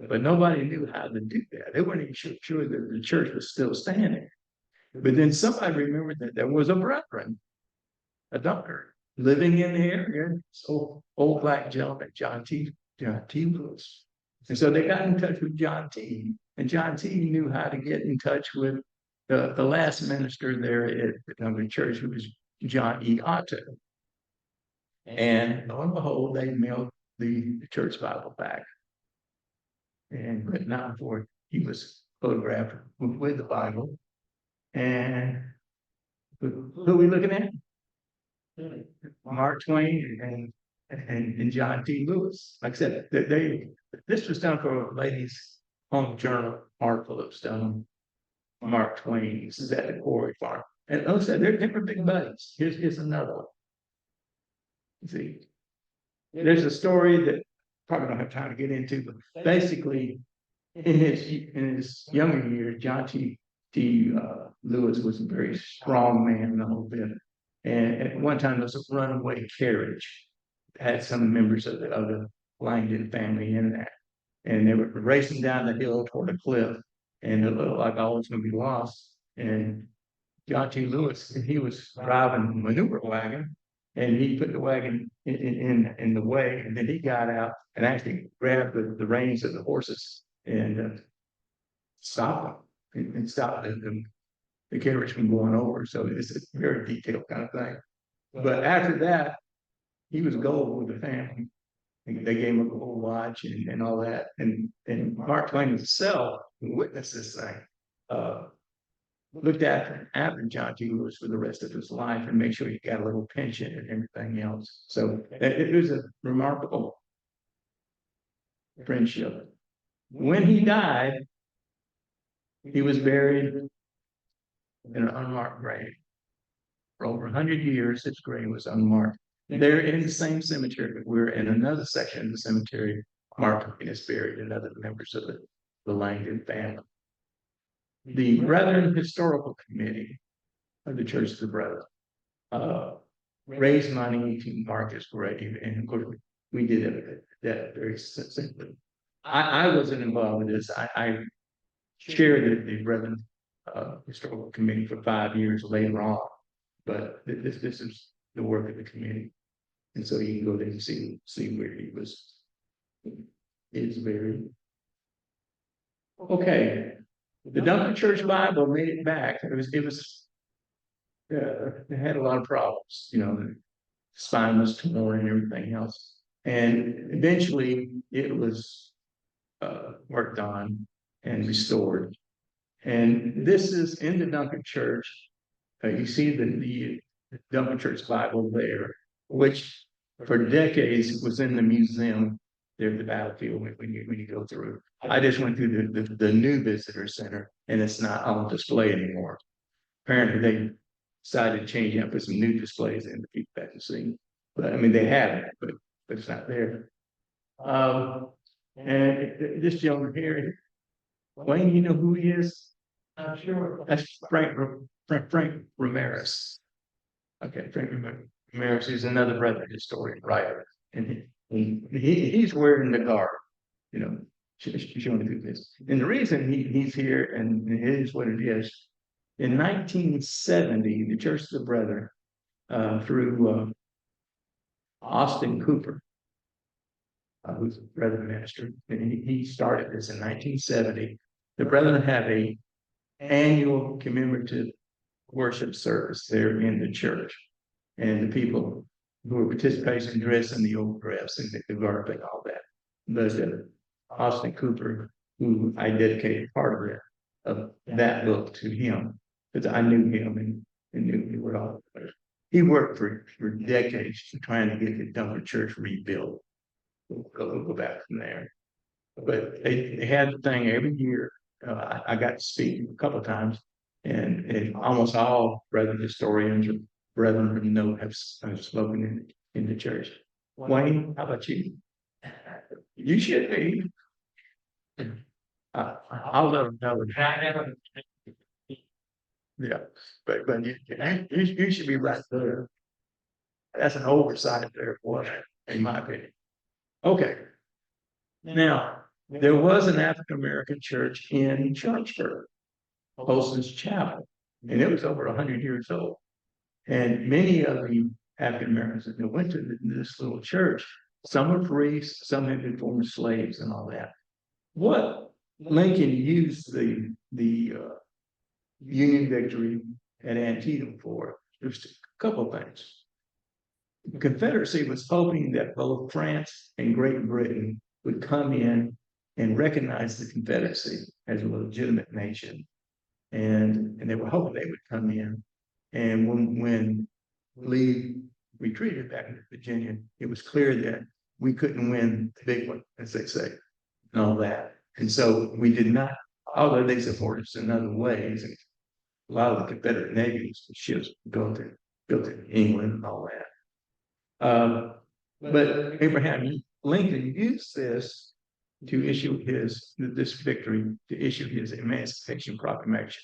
[SPEAKER 1] But nobody knew how to do that. They weren't even sure that the church was still standing. But then somebody remembered that there was a brethren, a Dunkard, living in the area. So old black gentleman, John T. Lewis. And so they got in touch with John T. And John T. knew how to get in touch with the last minister there at the Dunkards Church, who was John E. Otto. And lo and behold, they mailed the church Bible back. But not before he was photographed with the Bible. And who are we looking at? Mark Twain and John T. Lewis. Like I said, this was done for a ladies' home journal article that was done Mark Twain. This is at the Quarry Farm. And like I said, they're different big buddies. Here's another one. See, there's a story that probably don't have time to get into, but basically, in his younger years, John T. Lewis was a very strong man in the whole bit. And at one time, there was a runaway carriage, had some members of the Langdon family in that, and they were racing down the hill toward a cliff, and it looked like all was going to be lost. And John T. Lewis, he was driving a manure wagon, and he put the wagon in the way, and then he got out and actually grabbed the reins of the horses and stopped them and stopped the carriage from going over. So it's a very detailed kind of thing. But after that, he was gold with the family. They gave him a gold watch and all that. And Mark Twain himself, who witnessed this thing, looked after John T. Lewis for the rest of his life and made sure he got a little pension and everything else. So it was a remarkable friendship. When he died, he was buried in an unmarked grave. For over 100 years, his grave was unmarked. They're in the same cemetery, but we're in another section of the cemetery. Mark Twain is buried, and other members of the Langdon family. The Brethren Historical Committee of the Church of the Brethren raised money to mark his grave, and of course we did that very simply. I wasn't involved with this. I chaired the Brethren Historical Committee for 5 years later on, but this is the work of the committee, and so you can go there and see where he is buried. Okay. The Dunkards Church Bible made it back. It had a lot of problems, the spine was torn and everything else. And eventually it was worked on and restored. And this is in the Dunkards Church. You see the Dunkards Church Bible there, which for decades was in the museum there at the battlefield when you go through. I just went through the new visitor center, and it's not on display anymore. Apparently, they decided to change it, put some new displays in to people back to see. But I mean, they have it, but it's not there. And this gentleman here, Wayne, you know who he is? I'm sure. That's Frank Ramirez. Okay, Frank Ramirez is another Brethren historian writer, and he's wearing the garb, showing through this. And the reason he's here, and it is what it is, in 1970, the Church of the Brethren, through Austin Cooper, who's a Brethren minister, and he started this in 1970. The Brethren have a annual commemorative worship service there in the church, and the people who are participating dress in the old dress and the garb and all that. But Austin Cooper, who I dedicated part of that book to him, because I knew him and knew what all. He worked for decades trying to get the Dunkards Church rebuilt. We'll go back from there. But they had the thing every year. I got to speak a couple of times, and almost all Brethren historians or Brethren who know have spoken in the church. Wayne, how about you? You should be. I'll let them know. Yeah, but you should be right there. That's an oversight there for it, in my opinion. Okay. Now, there was an African American church in Sharpsburg, Poston's Chapel, and it was over 100 years old. And many of the African Americans that went to this little church, some were priests, some had been former slaves, and all that. What Lincoln used the Union victory at Antietam for, there's a couple of things. The Confederacy was hoping that both France and Great Britain would come in and recognize the Confederacy as a legitimate nation. And they were hoping they would come in. And when Lee retreated back into Virginia, it was clear that we couldn't win the big one, as they say, and all that. And so we did not although they support us in other ways. And a lot of the Confederate Navy ships built in England and all that. But Abraham Lincoln used this to issue this victory, to issue his Emancipation Proclamation,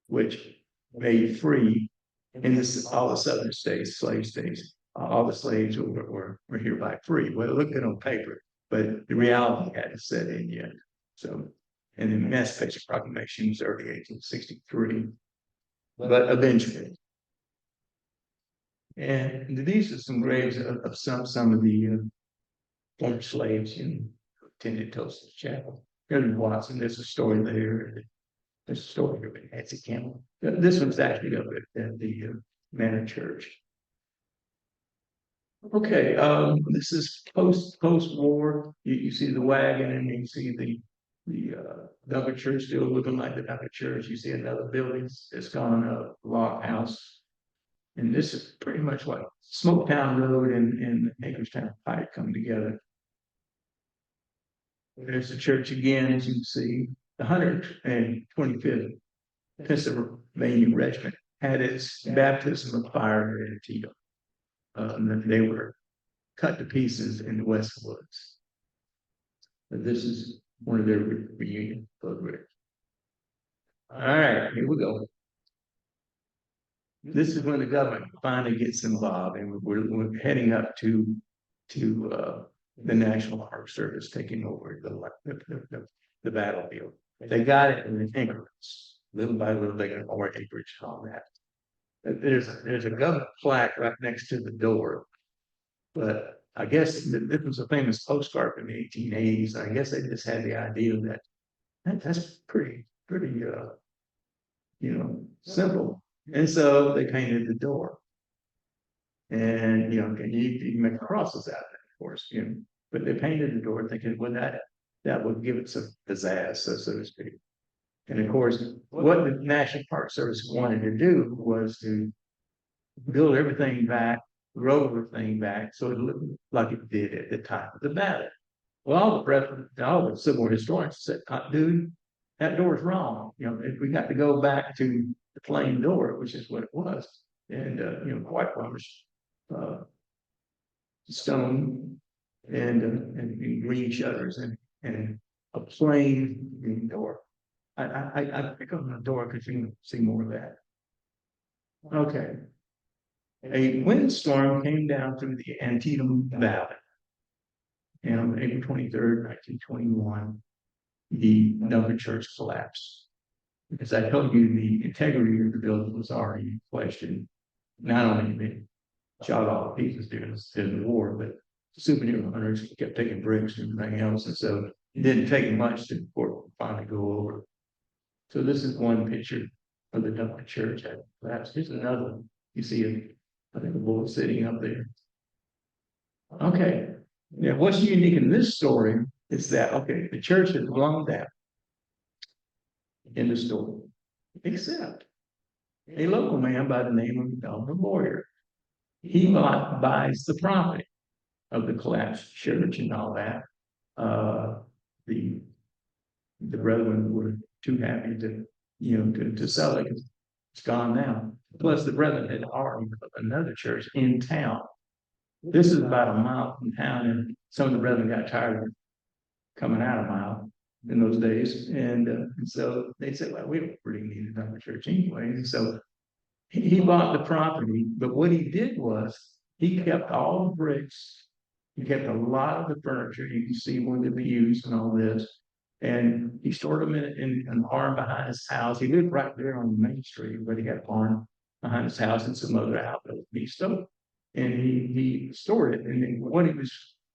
[SPEAKER 1] which made free in all the southern states, slave states, all the slaves were hereby free. Well, it looked good on paper, but the reality hadn't set in yet. So, and the Emancipation Proclamation was early 1863, but eventually. And these are some graves of some of the former slaves, who attended Tulsa Chapel. There's Watson, there's a story there. There's a story here with Nancy Campbell. This one's actually up at the Manor Church. Okay, this is post-war. You see the wagon, and you see the Dunkards Church still looking like the Dunkards Church. You see another building that's gone up, Log House. And this is pretty much like Smoketown Road and Hagerstown Pike come together. There's the church again, as you can see. The 125th Pennsylvania Regiment had its baptism of fire in Antietam. They were cut to pieces in the West Woods. But this is one of their reunion programs. All right, here we go. This is when the government finally gets involved, and we're heading up to the National Park Service taking over the battlefield. They got it in increments, little by little. They got more acreage and all that. There's a government plaque right next to the door, but I guess this was a famous postcard from the 1880s. I guess they just had the idea that that's pretty simple. And so they painted the door. And you can make crosses out of it, of course, but they painted the door thinking, well, that would give it some pizzazz, so to speak. And of course, what the National Park Service wanted to do was to build everything back, grow everything back, so it looked like it did at the time of the battle. Well, all the civil historians said, dude, that door's wrong. We got to go back to the plain door, which is what it was. And whitewashed stone and green shutters and a plain green door. I pick up the door because you can see more of that. Okay. A windstorm came down through the Antietam Valley. And on April 23rd, 1921, the Dunkards Church collapsed. As I told you, the integrity of the building was already questioned. Not only been shot all to pieces during the war, but souvenir hunters kept taking bricks and everything else. And so it didn't take much to finally go over. So this is one picture of the Dunkards Church at collapse. Here's another one. You see I think a bullet sitting up there. Okay. Now, what's unique in this story is that, the church has blown down in the story, except a local man by the name of Donald Lawyer. He buys the property of the collapsed church and all that. The brethren were too happy to sell it. It's gone now. Plus, the brethren had already built another church in town. This is about a mile from town, and some of the brethren got tired of coming out a mile in those days. And so they said, well, we don't really need another church anyway. And so he bought the property, but what he did was he kept all the bricks, he kept a lot of the furniture. You can see one of the pews and all this. And he stored them in an barn behind his house. He lived right there on Main Street, but he had a barn behind his house and some other outbuildings. He stole. And he stored it. And then what he was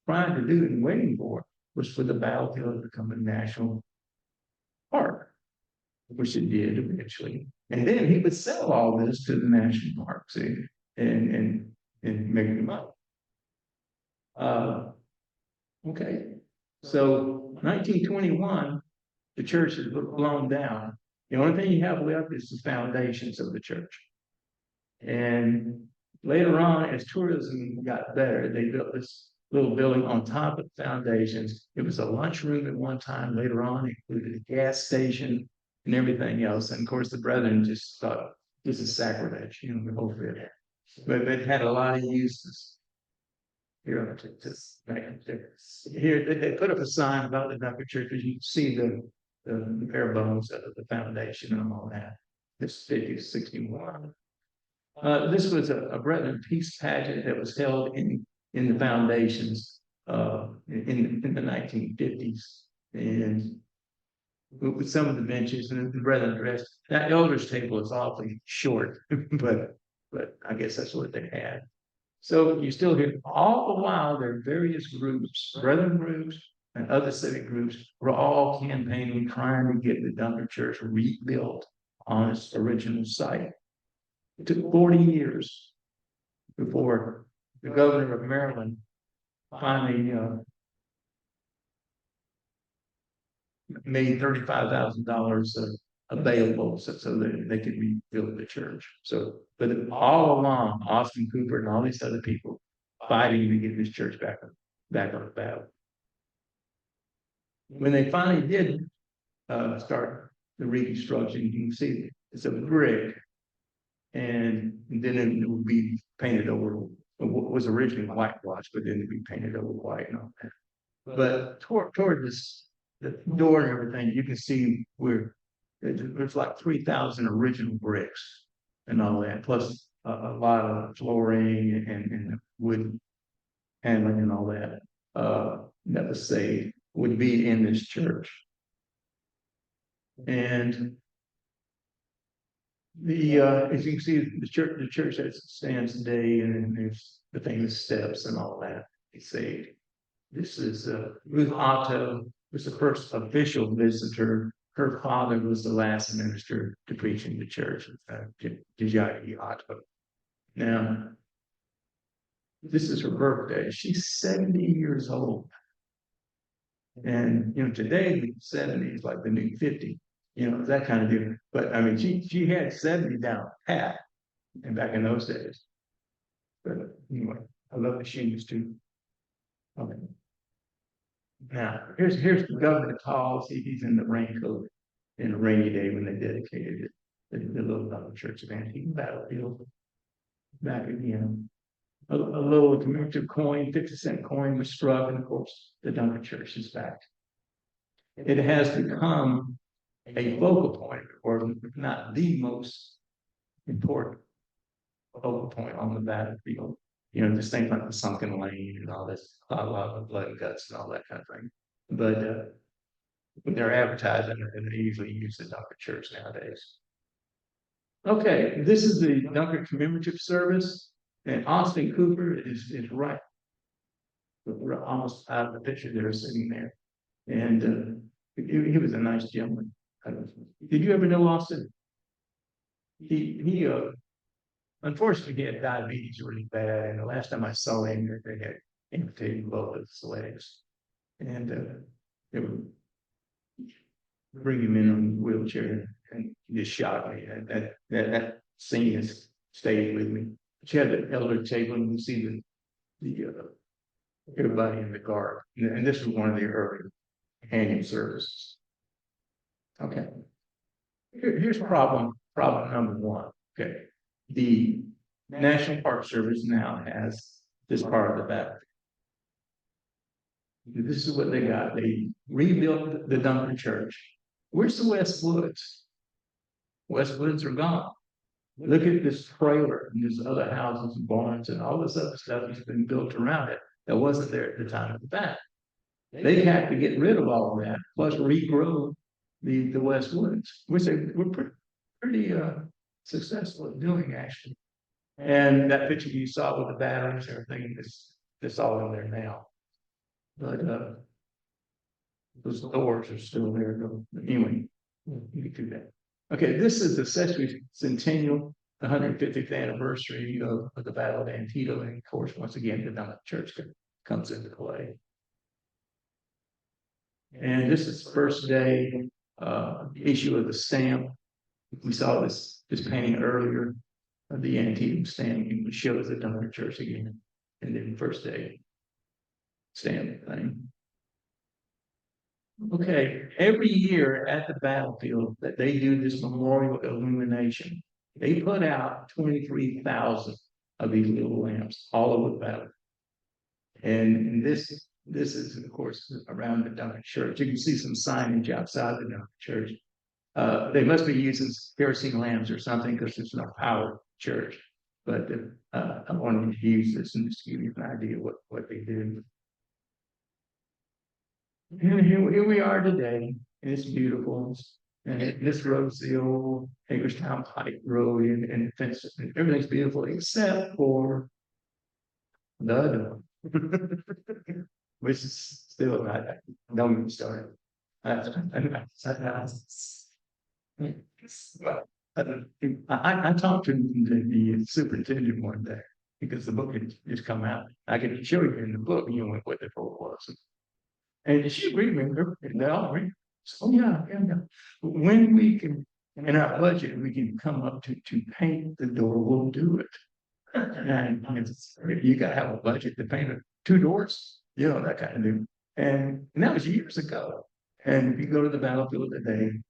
[SPEAKER 1] trying to do and waiting for was for the battlefield to become a national park, which it did eventually. And then he would sell all this to the national park, see, and make the money. Okay. So 1921, the church is blown down. The only thing you have left is the foundations of the church. And later on, as tourism got better, they built this little building on top of the foundations. It was a lunchroom at one time. Later on, it included a gas station and everything else. And of course, the brethren just thought this is sacrilege, the whole bit. But it had a lot of uses. Here, here they put up a sign about the Dunker Church, because you can see the bare bones of the foundation and all that. This 5061. This was a Brethren peace pageant that was held in the foundations in the 1950s, and with some of the benches and the Brethren dressed. That elders table is awfully short, but I guess that's what they had. So you still hear all the while there are various groups, Brethren groups and other civic groups, were all campaigning, trying to get the Dunker Church rebuilt on its original site. It took 40 years before the governor of Maryland finally made $35,000 available so that they could rebuild the church. So, but all along, Austin Cooper and all these other people fighting to get this church back on the battle. When they finally did start the reconstruction, you can see it's a brick, and then it would be painted over what was originally whitewashed, but then it'd be painted over white and all that. But toward this, the door and everything, you can see where there's like 3,000 original bricks and all that, plus a lot of flooring and wood handling and all that that was saved would be in this church. And as you can see, the church as it stands today, and then there's the famous steps and all that. It's saved. This is Ruth Otto was the first official visitor. Her father was the last minister to preach in the church, Dijai Otto. Now, this is her birthday. She's 70 years old. And today 70 is like the new 50. That kind of deal. But I mean, she had 70 down pat, and back in those days. But anyway, I love the shoes too. Okay. Now, here's the governor calls. He's in the raincoat in a rainy day when they dedicated it, the little Dunkards Church of Antietam battlefield. Back again. A little commemorative coin, 50-cent coin was struck, and of course, the Dunkards Church is back. It has become a focal point, or if not the most important focal point on the battlefield. Just things like the sunken lane and all this, a lot of blood and guts and all that kind of thing. But when they're advertising, and they usually use the Dunkards Church nowadays. Okay, this is the Dunkards commemorative service, and Austin Cooper is right. We're almost out of the picture there, sitting there, and he was a nice gentleman. Did you ever know Austin? He unfortunately, he had diabetes really bad, and the last time I saw him, they had amputated both of his legs, and they would bring him in on a wheelchair, and he just shocked me. And that scene has stayed with me. But you had the elder table, and you see the everybody in the guard, and this was one of the early annual services. Okay, here's problem number one. Okay. The National Park Service now has this part of the battlefield. This is what they got. They rebuilt the Dunkards Church. Where's the West Woods? West Woods are gone. Look at this trailer and these other houses and barns and all this other stuff that's been built around it that wasn't there at the time of the battle. They have to get rid of all of that, plus regrow the West Woods, which they were pretty successful at doing, actually. And that picture you saw with the batteries and everything is all in there now. But those doors are still there. Anyway, you can do that. Okay, this is the sesquicentennial, the 150th anniversary of the Battle of Antietam, and of course, once again, the Dunkards Church comes into play. And this is the first day issue of the stamp. We saw this painting earlier of the Antietam stamp, which shows the Dunkards Church again, and then first day. Stand thing. Okay, every year at the battlefield that they do this memorial illumination, they put out 23,000 of these little lamps all over the battle. And this is, of course, around the Dunkards Church. You can see some signage outside the Dunkards Church. They must be using kerosene lamps or something because there's no power church. But I wanted to use this and just give you an idea what they do. And here we are today, and it's beautiful. And this road's the old Hagerstown Pike Road, and everything's beautiful except for the door, which is still not. Don't get me started. I talked to the superintendent one day because the book had just come out. I could show you in the book, what the book was. And she agreed with me, and they all agreed. So yeah. When we can, in our budget, we can come up to paint the door, we'll do it. And you gotta have a budget to paint 2 doors, that kind of thing. And that was years ago. And if you go to the battlefield today,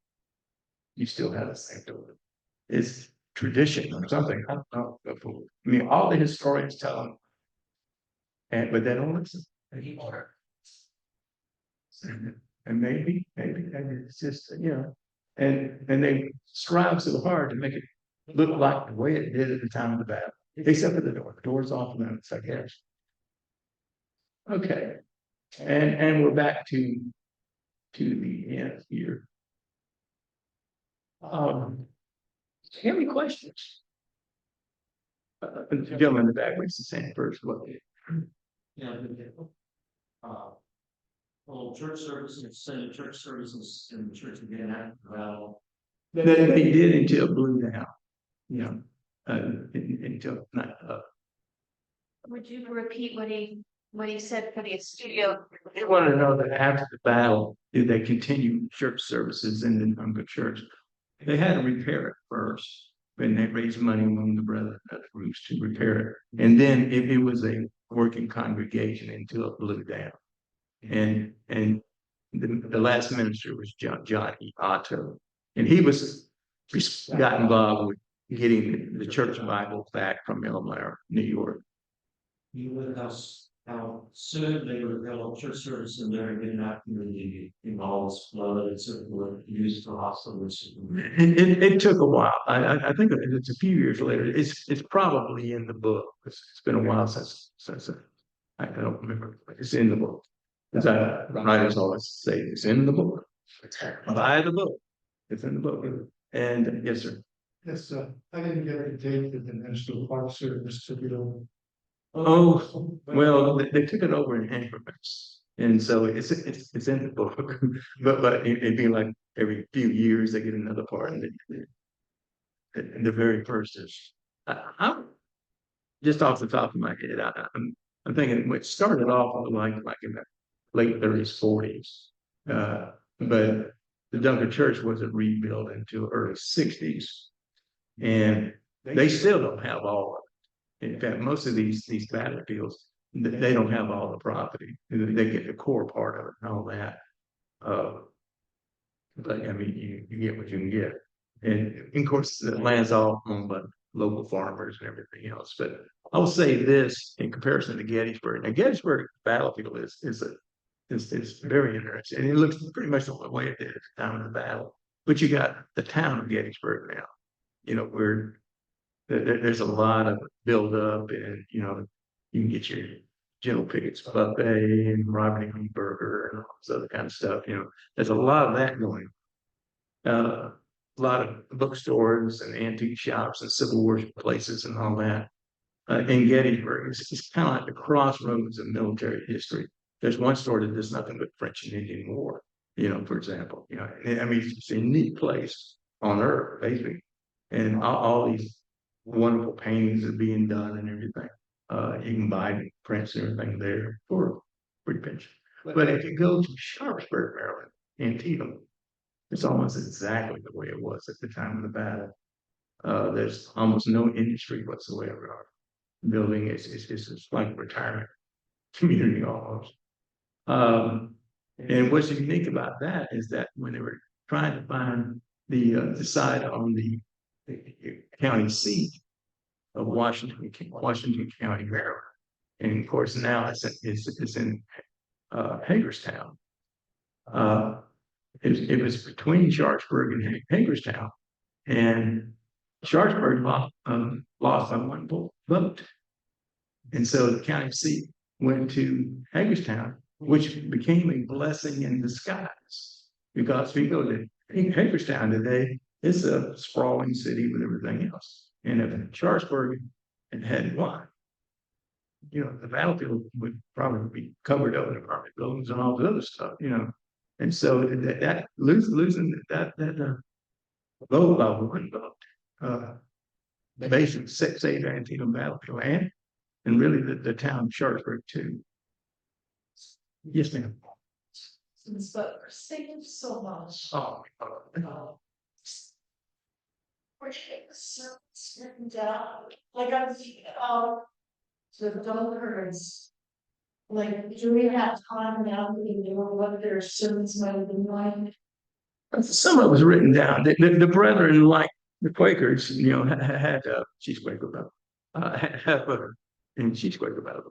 [SPEAKER 1] you still have the same door. It's tradition or something. I don't know. I mean, all the historians tell them, but they don't listen anymore. And maybe it's just, and they strive so hard to make it look like the way it did at the time of the battle, except for the door. The door's off limits, I guess. Okay, and we're back to the end here. Any questions? The gentleman in the back raised his hand first. What?
[SPEAKER 4] Yeah, well, church services, extended church services in the church again after the battle.
[SPEAKER 1] They did until it blew down. Until not.
[SPEAKER 3] Would you repeat what he said for the studio?
[SPEAKER 1] They want to know that after the battle, did they continue church services in the Mumma Church? They had to repair it first, and they raised money among the brethren groups to repair it. And then it was a working congregation until it blew down. And the last minister was John E. Otto, and he got involved with getting the church Bible back from Elmira, New York.
[SPEAKER 4] You would how soon they would develop church service in there and get that community involved, flooded and so forth, used for hospitals.
[SPEAKER 1] It took a while. I think it's a few years later. It's probably in the book. It's been a while since I don't remember. It's in the book. As writers always say, it's in the book. Buy the book. It's in the book. And yes, sir.
[SPEAKER 5] Yes, I didn't get the date of the National Park Service to be on.
[SPEAKER 1] Oh, well, they took it over in increments. And so it's in the book. but it'd be like every few years they get another part. And the very first is I'm just off the top of my head, I'm thinking it started off like in the late 30s, 40s. But the Dunkards Church wasn't rebuilt until early 60s. And they still don't have all of it. In fact, most of these battlefields, they don't have all the property. They get the core part of it and all that. But I mean, you get what you can get. And of course, the land's all owned by local farmers and everything else. But I'll say this in comparison to Gettysburg. Now, Gettysburg battlefield is very interesting. And it looks pretty much the way it did at the time of the battle. But you got the town of Gettysburg now, where there's a lot of buildup, and you can get your General Pickett's buffet and Robert E. Lee burger and all this other kind of stuff. There's a lot of that going. A lot of bookstores and antique shops and Civil War places and all that. In Gettysburg, it's kind of like the crossroads of military history. There's one store that does nothing but French and Indian War. For example. I mean, it's a neat place on earth, basically, and all these wonderful paintings are being done and everything. You can buy prints and everything there for pretty pension. But if you go to Sharpsburg, Maryland, Antietam, it's almost exactly the way it was at the time of the battle. There's almost no industry whatsoever. Building is like a retirement community almost. And what's unique about that is that when they were trying to find the site on the county seat of Washington County, Maryland, and of course now it's in Hagerstown. It was between Sharpsburg and Hagerstown, and Sharpsburg lost by one vote. And so the county seat went to Hagerstown, which became a blessing in disguise. Because if you go to Hagerstown today, it's a sprawling city with everything else. And if Sharpsburg had won, the battlefield would probably be covered up in apartment buildings and all the other stuff, And so that losing that vote by one vote, basically saved Antietam battlefield and really the town of Sharpsburg too. Yes, ma'am.
[SPEAKER 6] But thank you so much.
[SPEAKER 1] Oh,
[SPEAKER 6] We're taking the service written down, like I'm the Dunkards. Like, do we have time now to know what their sermons might have been like?
[SPEAKER 1] some of it was written down. The brethren, like the Quakers, had she's Quaker about have and she's Quaker about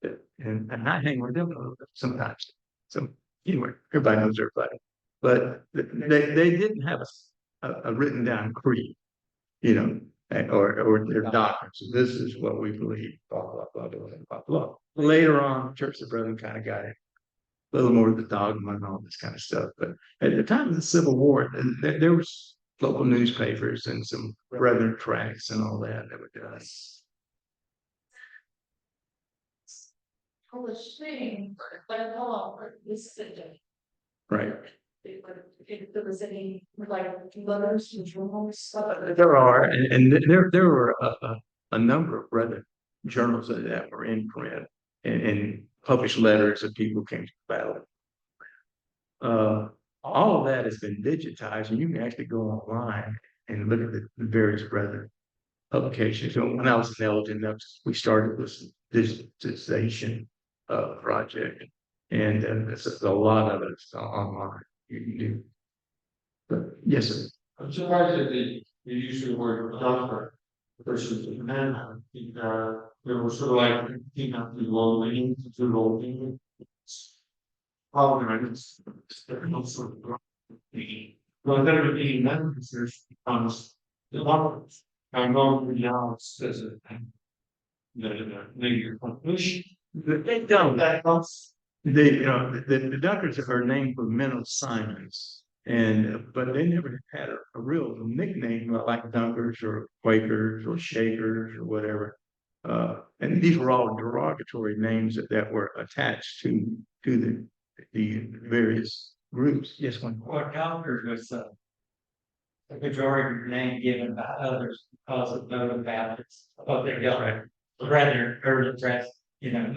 [SPEAKER 1] it. And I hang with them a little bit sometimes. So anyway, everybody knows everybody, but they didn't have a written down creed, or their doctrines. So this is what we believe. Blah blah blah blah blah blah. Later on, Church of the Brethren kind of got it. A little more of the dogma and all this kind of stuff. But at the time of the Civil War, there was local newspapers and some brethren tracts and all that were done.
[SPEAKER 6] Polish thing, but no, this is
[SPEAKER 1] Right.
[SPEAKER 6] if there was any like letters and journals stuff.
[SPEAKER 1] There are, and there were a number of brethren journals that were in print and published letters of people who came to the battle. All of that has been digitized, and you can actually go online and look at the various brethren publications. So when I was in Elgin, we started this digitization project, and there's a lot of it online. You can do. But yes, sir.
[SPEAKER 4] I'm surprised that they use the word doctor versus man. They were sort of like thinking of the low lean to the low lean. Problem is, there's also well, there would be none because there's becomes the doctors. I know now it's the negative conclusion.
[SPEAKER 1] They don't. The Dunkards are named for men of Simons, but they never had a real nickname like Dunkards or Quakers or Shakers or whatever. And these were all derogatory names that were attached to the various groups. Yes, one.
[SPEAKER 7] Well, Dunkards was a pejorative name given by others because of those Baptists, of their young, rather early dress, young,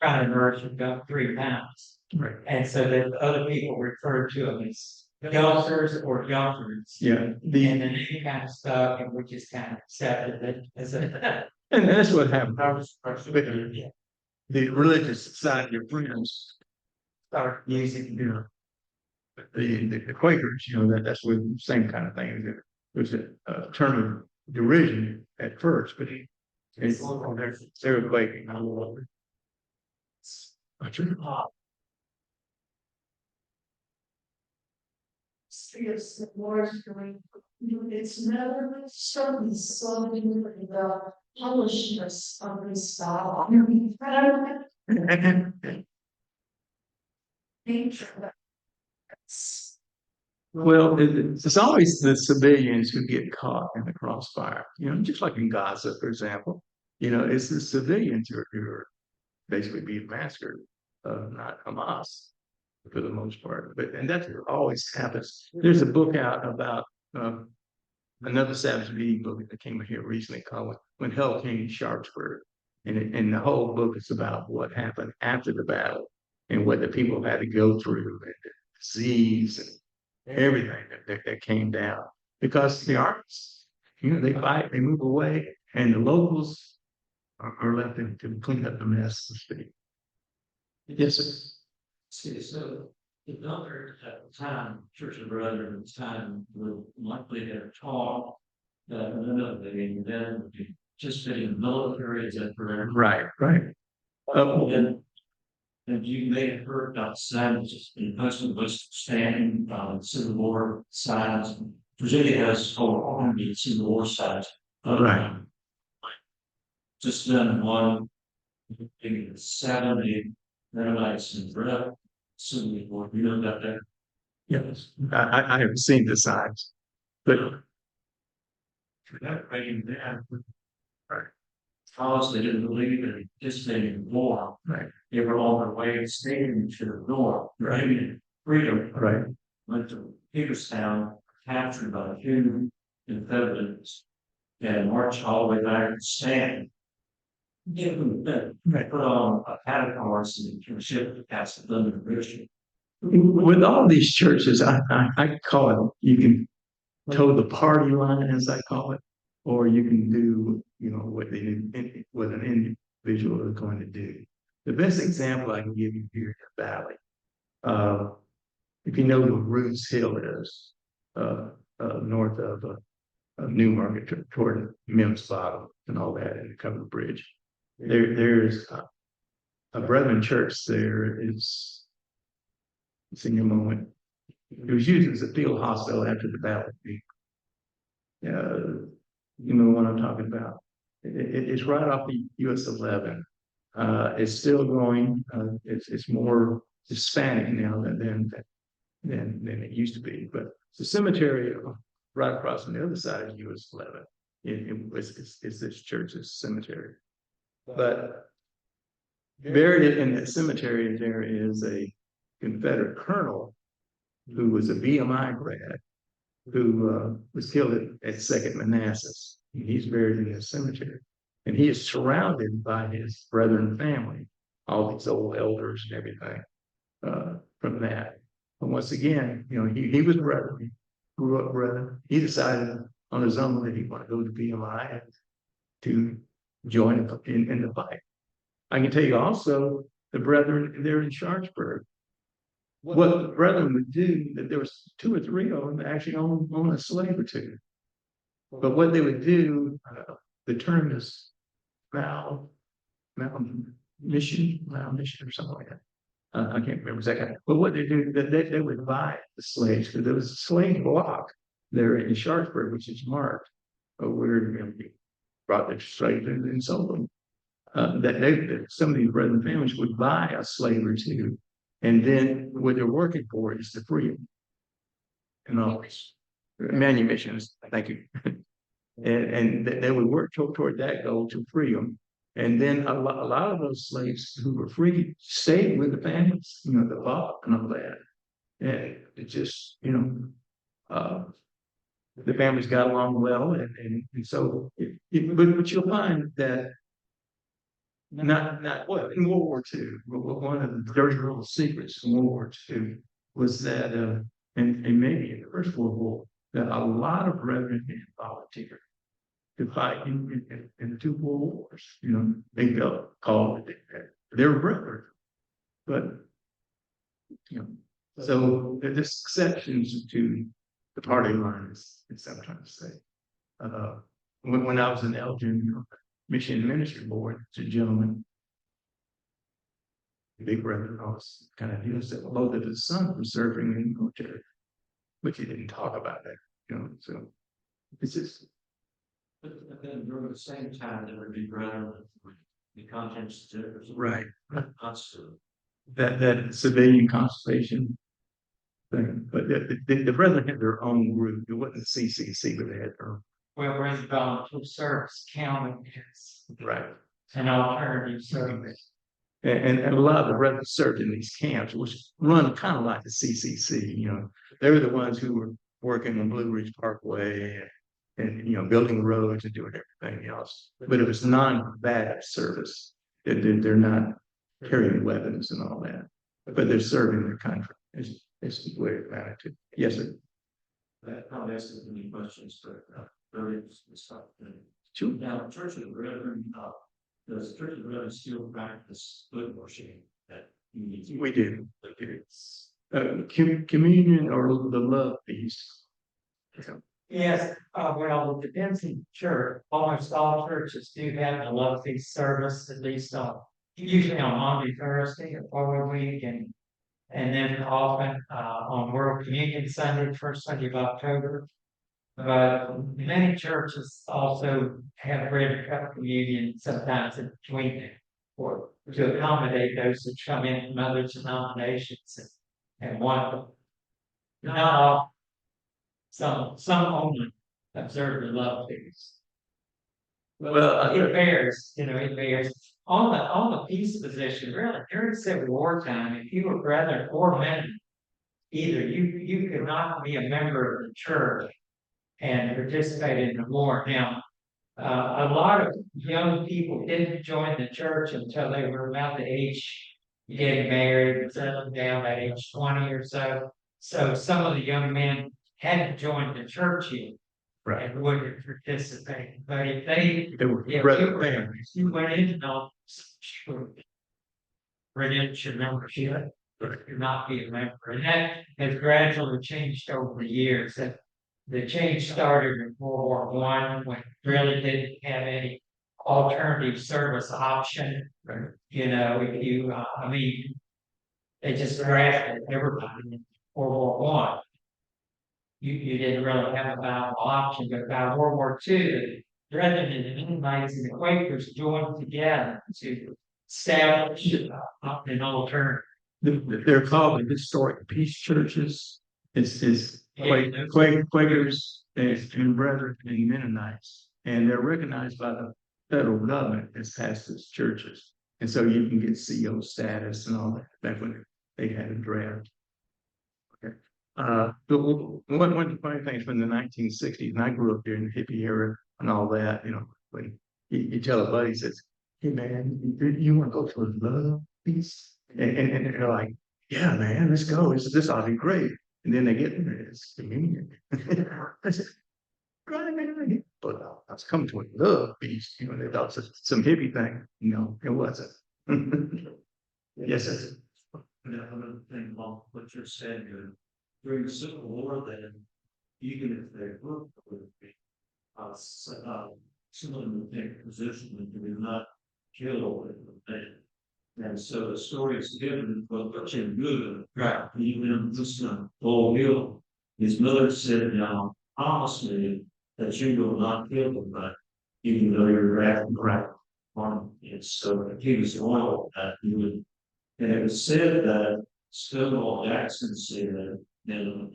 [SPEAKER 7] trying to nourish young 3 pounds.
[SPEAKER 1] Right.
[SPEAKER 7] And so that other people referred to them as youngsters or youngsters.
[SPEAKER 1] Yeah.
[SPEAKER 7] And then they kind of stuck, and we just kind of accepted it as a.
[SPEAKER 1] And that's what happened. The religious society of friends started using, the Quakers, that's what the same kind of thing. It was a term of derision at first, but they're Quaking.
[SPEAKER 6] Yes, the Lord doing. It's never certain so the publishness of this style.
[SPEAKER 1] Well, it's always the civilians who get caught in the crossfire, just like in Gaza, for example. It's the civilians who are basically being massacred, not Hamas for the most part. And that always happens. There's a book out about another Savage League book that came here recently called When Hell Came to Sharpsburg. And the whole book is about what happened after the battle and what the people had to go through and the disease and everything that came down. Because the armies, they fight, they move away, and the locals are left to clean up the mess, so to speak. Yes, sir.
[SPEAKER 4] See, so the Dunkards at the time, Church of Brethren at the time, were likely to taught that and then just in the military, is that correct?
[SPEAKER 1] Right, right.
[SPEAKER 4] And you may have heard about signs just in person was standing Civil War signs. Virginia has whole army Civil War signs.
[SPEAKER 1] Right.
[SPEAKER 4] Just then one in the 70 Mennonites and Brett Civil War. You know about that?
[SPEAKER 1] Yes, I haven't seen the signs, but
[SPEAKER 4] For that reason, they had because they didn't believe in participating in war.
[SPEAKER 1] right,
[SPEAKER 4] They were on their way to staying to the north,
[SPEAKER 1] Right.
[SPEAKER 4] right? Freedom.
[SPEAKER 1] right,
[SPEAKER 4] Went to Peterstown, captured by Hugh and Feathers, and marched all the way back to Stanton. Give them that,
[SPEAKER 1] right.
[SPEAKER 4] put on a padded horse and ship to pass the Thunder Bridge.
[SPEAKER 1] With all these churches, I call it, you can toe the party line, as I call it, or you can do, what an individual is going to do. The best example I can give you here in the valley, if you know where Ruth's Hill is, north of Newmarket toward Mims Bottom and all that, and the Covered Bridge. There's a Brethren church there. It's in your moment. It was used as a field hospital after the battle. You know what I'm talking about. It's right off the US 11. It's still growing. It's more Hispanic now than it used to be. But the cemetery right across on the other side of US 11. It's this church's cemetery. But buried in the cemetery there is a Confederate colonel who was a BMI grad who was killed at Second Manassas. He's buried in this cemetery. And he is surrounded by his brethren family, all these old elders and everything from that. But once again, he was brethren, he grew up brethren. He decided on his own that he wanted to go to BMI to join in the fight. I can tell you also the brethren there in Sharpsburg. What the brethren would do, that there was 2 or 3 of them that actually owned a slave or 2. But what they would do, the term is malmission or something like that. I can't remember exactly. But what they do, they would buy the slaves, because there was a slave block there in Sharpsburg, which is marked where they brought their slaves and sold them. That some of these brethren families would buy a slave or 2, and then what they're working for is to free them. And all manumissions, thank you. and they would work toward that goal to free them. And then a lot of those slaves who were freed stayed with the families, the law and all that. And it just, the families got along well, and so, but you'll find that not what in World War II, one of the dirty little secrets in World War II was that, and maybe in the First World War, that a lot of brethren had volunteered to fight in the 2 world wars. They felt called, they were brethren, but so there's exceptions to the party lines, as I'm trying to say. When I was in Elgin Mission Ministry Board, it's a gentleman, big brother, I was kind of used that both of his sons were serving in the military, but he didn't talk about that, so it's just.
[SPEAKER 4] But then during the same time, there would be brethren with the contents
[SPEAKER 1] Right.
[SPEAKER 4] constitute.
[SPEAKER 1] That civilian consultation thing, but the brethren had their own group. It wasn't the CCC, but they had their own.
[SPEAKER 7] Well, whereas volunteer service counting is
[SPEAKER 1] Right.
[SPEAKER 7] an alternative service.
[SPEAKER 1] And a lot of the brethren served in these camps, which run kind of like the CCC. They were the ones who were working on Blue Ridge Parkway and building roads and doing everything else. But it was non-combative service. They're not carrying weapons and all that, but they're serving their country. It's the way it amounted to. Yes, sir.
[SPEAKER 4] That probably asks any questions, but really stuff.
[SPEAKER 1] Sure.
[SPEAKER 4] Now, Church of the Brethren, does Church of the Brethren still practice foot washing? That
[SPEAKER 1] We do. Communion or the love feast.
[SPEAKER 7] Yes, well, it depends on church. Almost all churches do have a love feast service, at least usually on Monday, Thursday, or Holy Week, and then often on World Communion Sunday, first Sunday of October. But many churches also have bread and cup communion sometimes in between them, or to accommodate those that come in from other denominations and want, not all, some only observe the love feast.
[SPEAKER 1] Well,
[SPEAKER 7] It varies, it varies. On the peace position, really, during Civil War time, if you were brethren or men, either you could not be a member of the church and participate in the war. Now, a lot of young people didn't join the church until they were about the age getting married, settling down at age 20 or so. So some of the young men hadn't joined the church yet.
[SPEAKER 1] Right.
[SPEAKER 7] And wouldn't participate. But if you went into redemption membership, you not be a member. And that has gradually changed over the years. That the change started in World War I when really didn't have any alternative service option.
[SPEAKER 1] Right.
[SPEAKER 7] If you, they just drafted everybody in World War I. You didn't really have a viable option, but by World War II, the Brethren and the Mennonites and the Quakers joined together to establish an alternative.
[SPEAKER 1] They're called the historic peace churches. It's Quakers and Brethren and Mennonites, and they're recognized by the federal government as pastors' churches, and so you can get CO status and all that. Back when they had a draft. Okay. One of the funny things from the 1960s, and I grew up here in the hippie era and all that. When you tell a buddy, says, "Hey man, you want to go to a love feast?" And they're like, "Yeah, man, let's go. This ought to be great." And then they get there, it's communion. I said, "Right, man." But I was coming to a love feast. They thought it was some hippie thing. It wasn't. Yes, sir.
[SPEAKER 4] Another thing about what you're saying, during the Civil War, then, even if they were someone in the position that they did not kill them. And so the story is given, but you're good.
[SPEAKER 7] Right.
[SPEAKER 4] Even this whole deal, his mother said, "Now promise me that you will not kill them, but even though you're right on it." So he was loyal that he would. And it was said that Stonewall Jackson said, and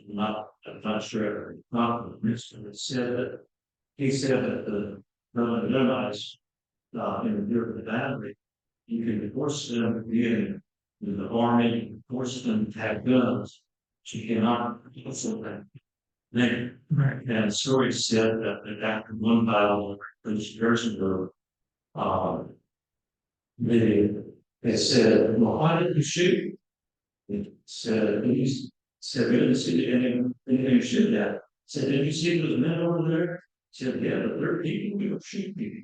[SPEAKER 4] I'm not sure if not this, but he said that the Mennonites during the battle, you can force them to be in the army, force them to have guns. You cannot kill them. Then, and the story said that after one battle in Sharpsburg, they said, "Well, why didn't you shoot?" He said, "We didn't see anything to shoot at." Said, "Did you see those men over there?" He said, "Yeah, but they're people, we don't shoot people."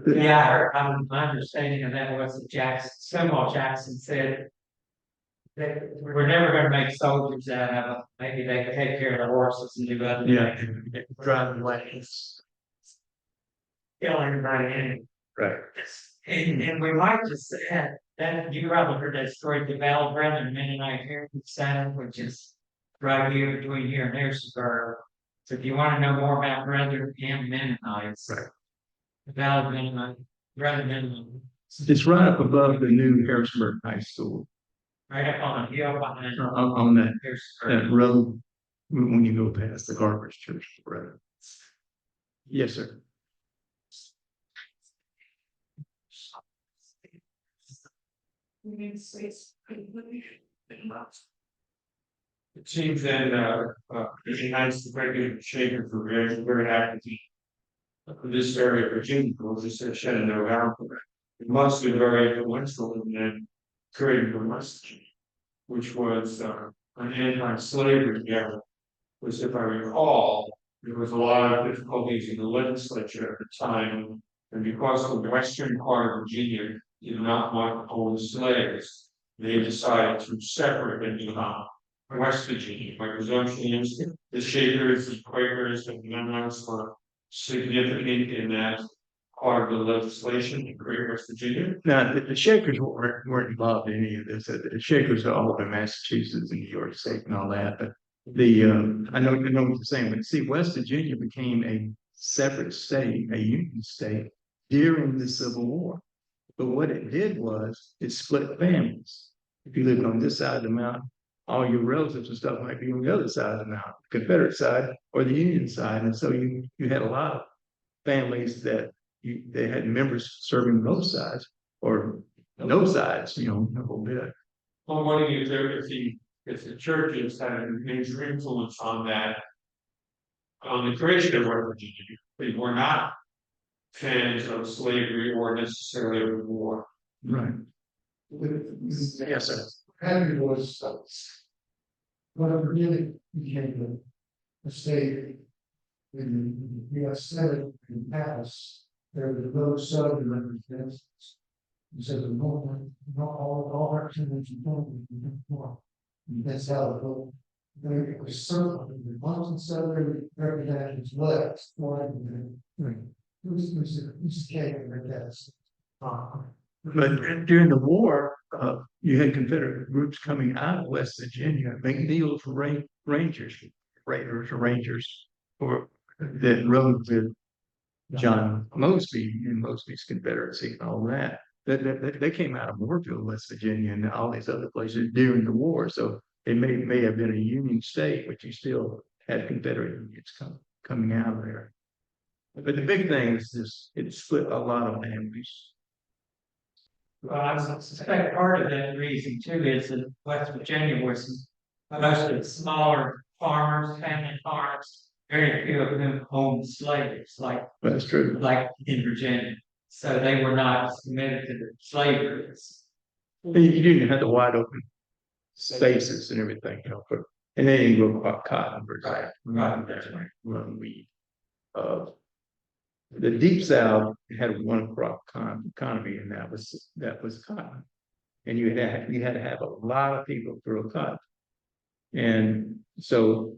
[SPEAKER 7] Yeah, my understanding of that was that Stonewall Jackson said that we're never going to make soldiers out of them. Maybe they can take care of the horses and do other things.
[SPEAKER 1] Driving ways.
[SPEAKER 7] Kill everybody in.
[SPEAKER 1] Right.
[SPEAKER 7] And we might just add that you probably heard that story, the Battle of Mennonite Heritage Center, which is right here between here and Harrisonburg. So if you want to know more about Brethren and Mennonites,
[SPEAKER 1] Right.
[SPEAKER 7] the Battle of Mennonite.
[SPEAKER 1] It's right up above the new Harrisonburg High School.
[SPEAKER 7] Right up on the hill behind
[SPEAKER 1] On that
[SPEAKER 7] Harrisonburg.
[SPEAKER 1] road when you go past the Garbage Church. Right. Yes, sir.
[SPEAKER 8] It seems that there's a nice regular shaker for very active for this area of Virginia, was just a Shenandoah Valley. It must have been very influential in then creating the West, which was an anti-slavery bill, which, if I recall, there was a lot of difficulties in the legislature at the time, and because of the western part of Virginia did not want to own slaves. They decided to separate and become West Virginia. My presumption is the Shakers, the Quakers, and the Mennonites were significant in that part of the legislation in Great West Virginia.
[SPEAKER 1] Now, the Shakers weren't involved in any of this. The Shakers are all in Massachusetts and New York State and all that. But I know what you're saying, but see, West Virginia became a separate state, a Union state during the Civil War. But what it did was it split families. If you lived on this side of the mountain, all your relatives and stuff might be on the other side of the mountain, the Confederate side or the Union side. And so you had a lot of families that they had members serving both sides or no sides, a little bit.
[SPEAKER 8] Well, what do you do if the churches had a major influence on that, on the creation of West Virginia? They were not fans of slavery or necessarily of war.
[SPEAKER 1] Right. Yes, sir.
[SPEAKER 5] Henry was, what really became a state in the US Senate in Paris, there were no southern representatives. He said, no, all our senators don't. That's how it goes. It was certainly the ones southern representatives left. It was came like that.
[SPEAKER 1] But during the war, you had Confederate groups coming out of West Virginia, McNeil's Rangers, Raiders or Rangers, that rode with John Mosby and Mosby's Confederacy and all that. They came out of Moorefield, West Virginia, and all these other places during the war. So it may have been a Union state, but you still had Confederate Unions coming out of there. But the big thing is this: it split a lot of families.
[SPEAKER 7] Well, I suspect part of that reason too is that West Virginia was mostly smaller farmers, family farms, very few of whom owned slaves,
[SPEAKER 1] That's true.
[SPEAKER 7] like in Virginia. So they were not committed to slavery.
[SPEAKER 1] You didn't have the wide open spaces and everything, and they didn't grow cotton, run wheat. The Deep South had one crop economy, and that was cotton. And you had to have a lot of people grow cotton, and so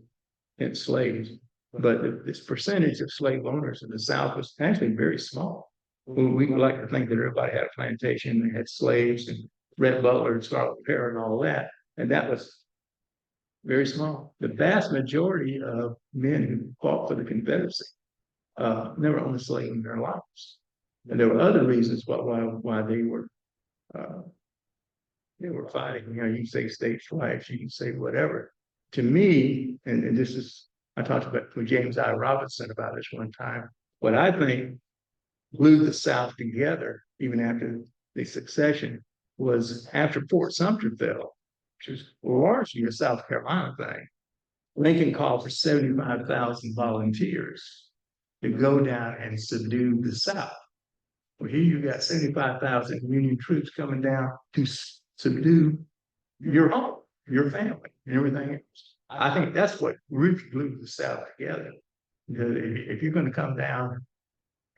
[SPEAKER 1] it's slaves. But this percentage of slave owners in the South was actually very small. We like to think that everybody had a plantation, they had slaves and Red Butler and Scarlet Pear and all that, and that was very small. The vast majority of men who fought for the Confederacy never owned a slave in their lives, and there were other reasons why they were fighting. You can say state flags, you can say whatever. To me, and this is, I talked with James I. Robinson about this one time. What I think glued the South together, even after the secession, was after Fort Sumter fell, which was largely a South Carolina thing. Lincoln called for 75,000 volunteers to go down and subdue the South. Well, here you got 75,000 Union troops coming down to subdue your home, your family, and everything else. I think that's what really glued the South together. If you're going to come down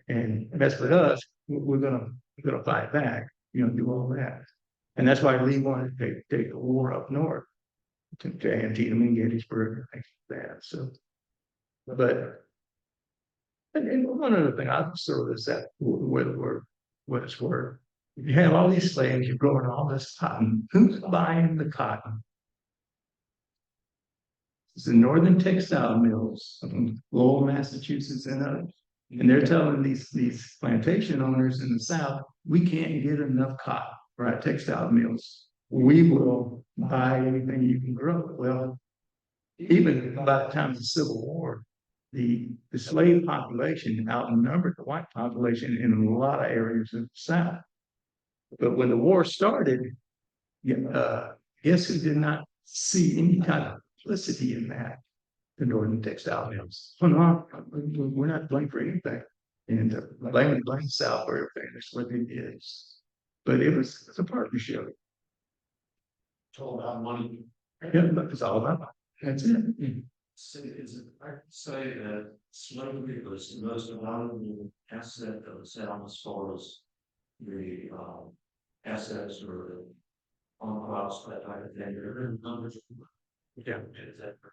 [SPEAKER 1] and mess with us, we're gonna fight back. Do all that, and that's why Lee wanted to take the war up north to Antietam and Gettysburg and things like that. So, but and one other thing, I'll throw this at what it's worth. You have all these slaves, you're growing all this cotton. Who's buying the cotton? It's the Northern Textile Mills of Lowell, Massachusetts, and others. And they're telling these plantation owners in the South, we can't get enough cotton for our textile mills. We will buy anything you can grow. Well, even by the time of the Civil War, the slave population outnumbered the white population in a lot of areas of the South. But when the war started, guess who did not see any kind of complicity in that? The Northern Textile Mills. Well, no, we're not blamed for anything. And blame the South for everything. That's what it is. But it's a partnership.
[SPEAKER 8] It's all about money.
[SPEAKER 1] Yeah, it's all about money. That's it.
[SPEAKER 4] So is it fair to say that slavery was the most valuable asset of the South as far as the assets or on files, that type of thing. There are numbers of them.
[SPEAKER 1] Yeah.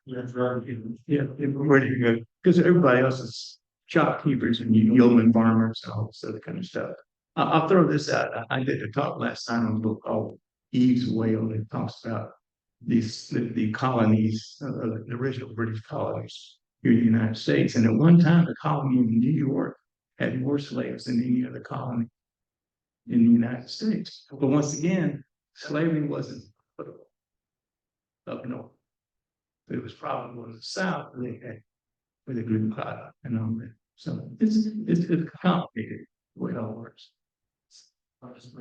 [SPEAKER 4] That's right.
[SPEAKER 1] Yeah, it really good, because everybody else is shopkeepers and yeoman farmers and all this other kind of stuff. I'll throw this out. I did a talk last time on a book called Eve's Whale. It talks about the colonies, the original British colonies here in the United States. And at one time, the colony in New York had more slaves than any other colony in the United States. But once again, slavery wasn't up north. It was probably in the South where they grew cotton and all that. So it's complicated the way it all works.
[SPEAKER 4] I'll just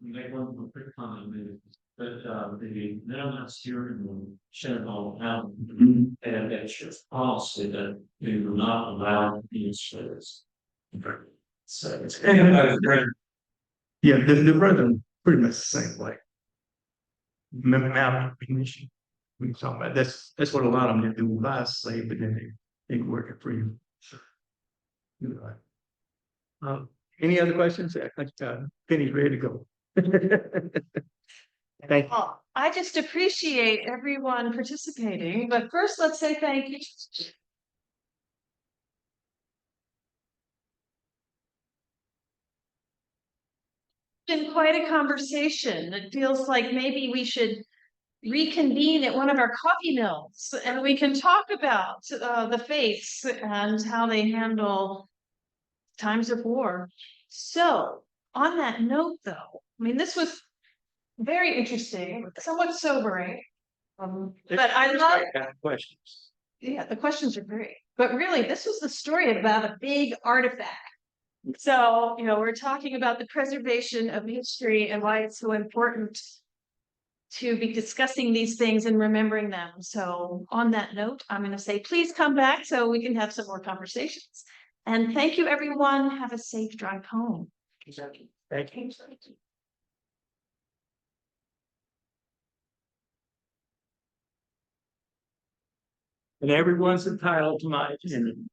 [SPEAKER 4] make one quick comment, but the Netherlands here in Shenandoah County, they have that strict policy that they will not allow the slaves. So it's
[SPEAKER 1] Yeah, the brethren pretty much the same way. Map recognition. We talk about that's what a lot of them do. Buy a slave, but then they work it for you. Any other questions? Penny's ready to go. Thank you.
[SPEAKER 6] Well, I just appreciate everyone participating, but first let's say thank you. Been quite a conversation. It feels like maybe we should reconvene at one of our coffee mills and we can talk about the faiths and how they handle times of war. So on that note, though, I mean, this was very interesting, somewhat sobering. But I love
[SPEAKER 1] questions.
[SPEAKER 6] Yeah, the questions are great. But really, this was the story about a big artifact. So, we're talking about the preservation of history and why it's so important to be discussing these things and remembering them. So on that note, I'm going to say, please come back so we can have some more conversations. And thank you, everyone. Have a safe drive home.
[SPEAKER 1] Thank you. And everyone's entitled to my opinion.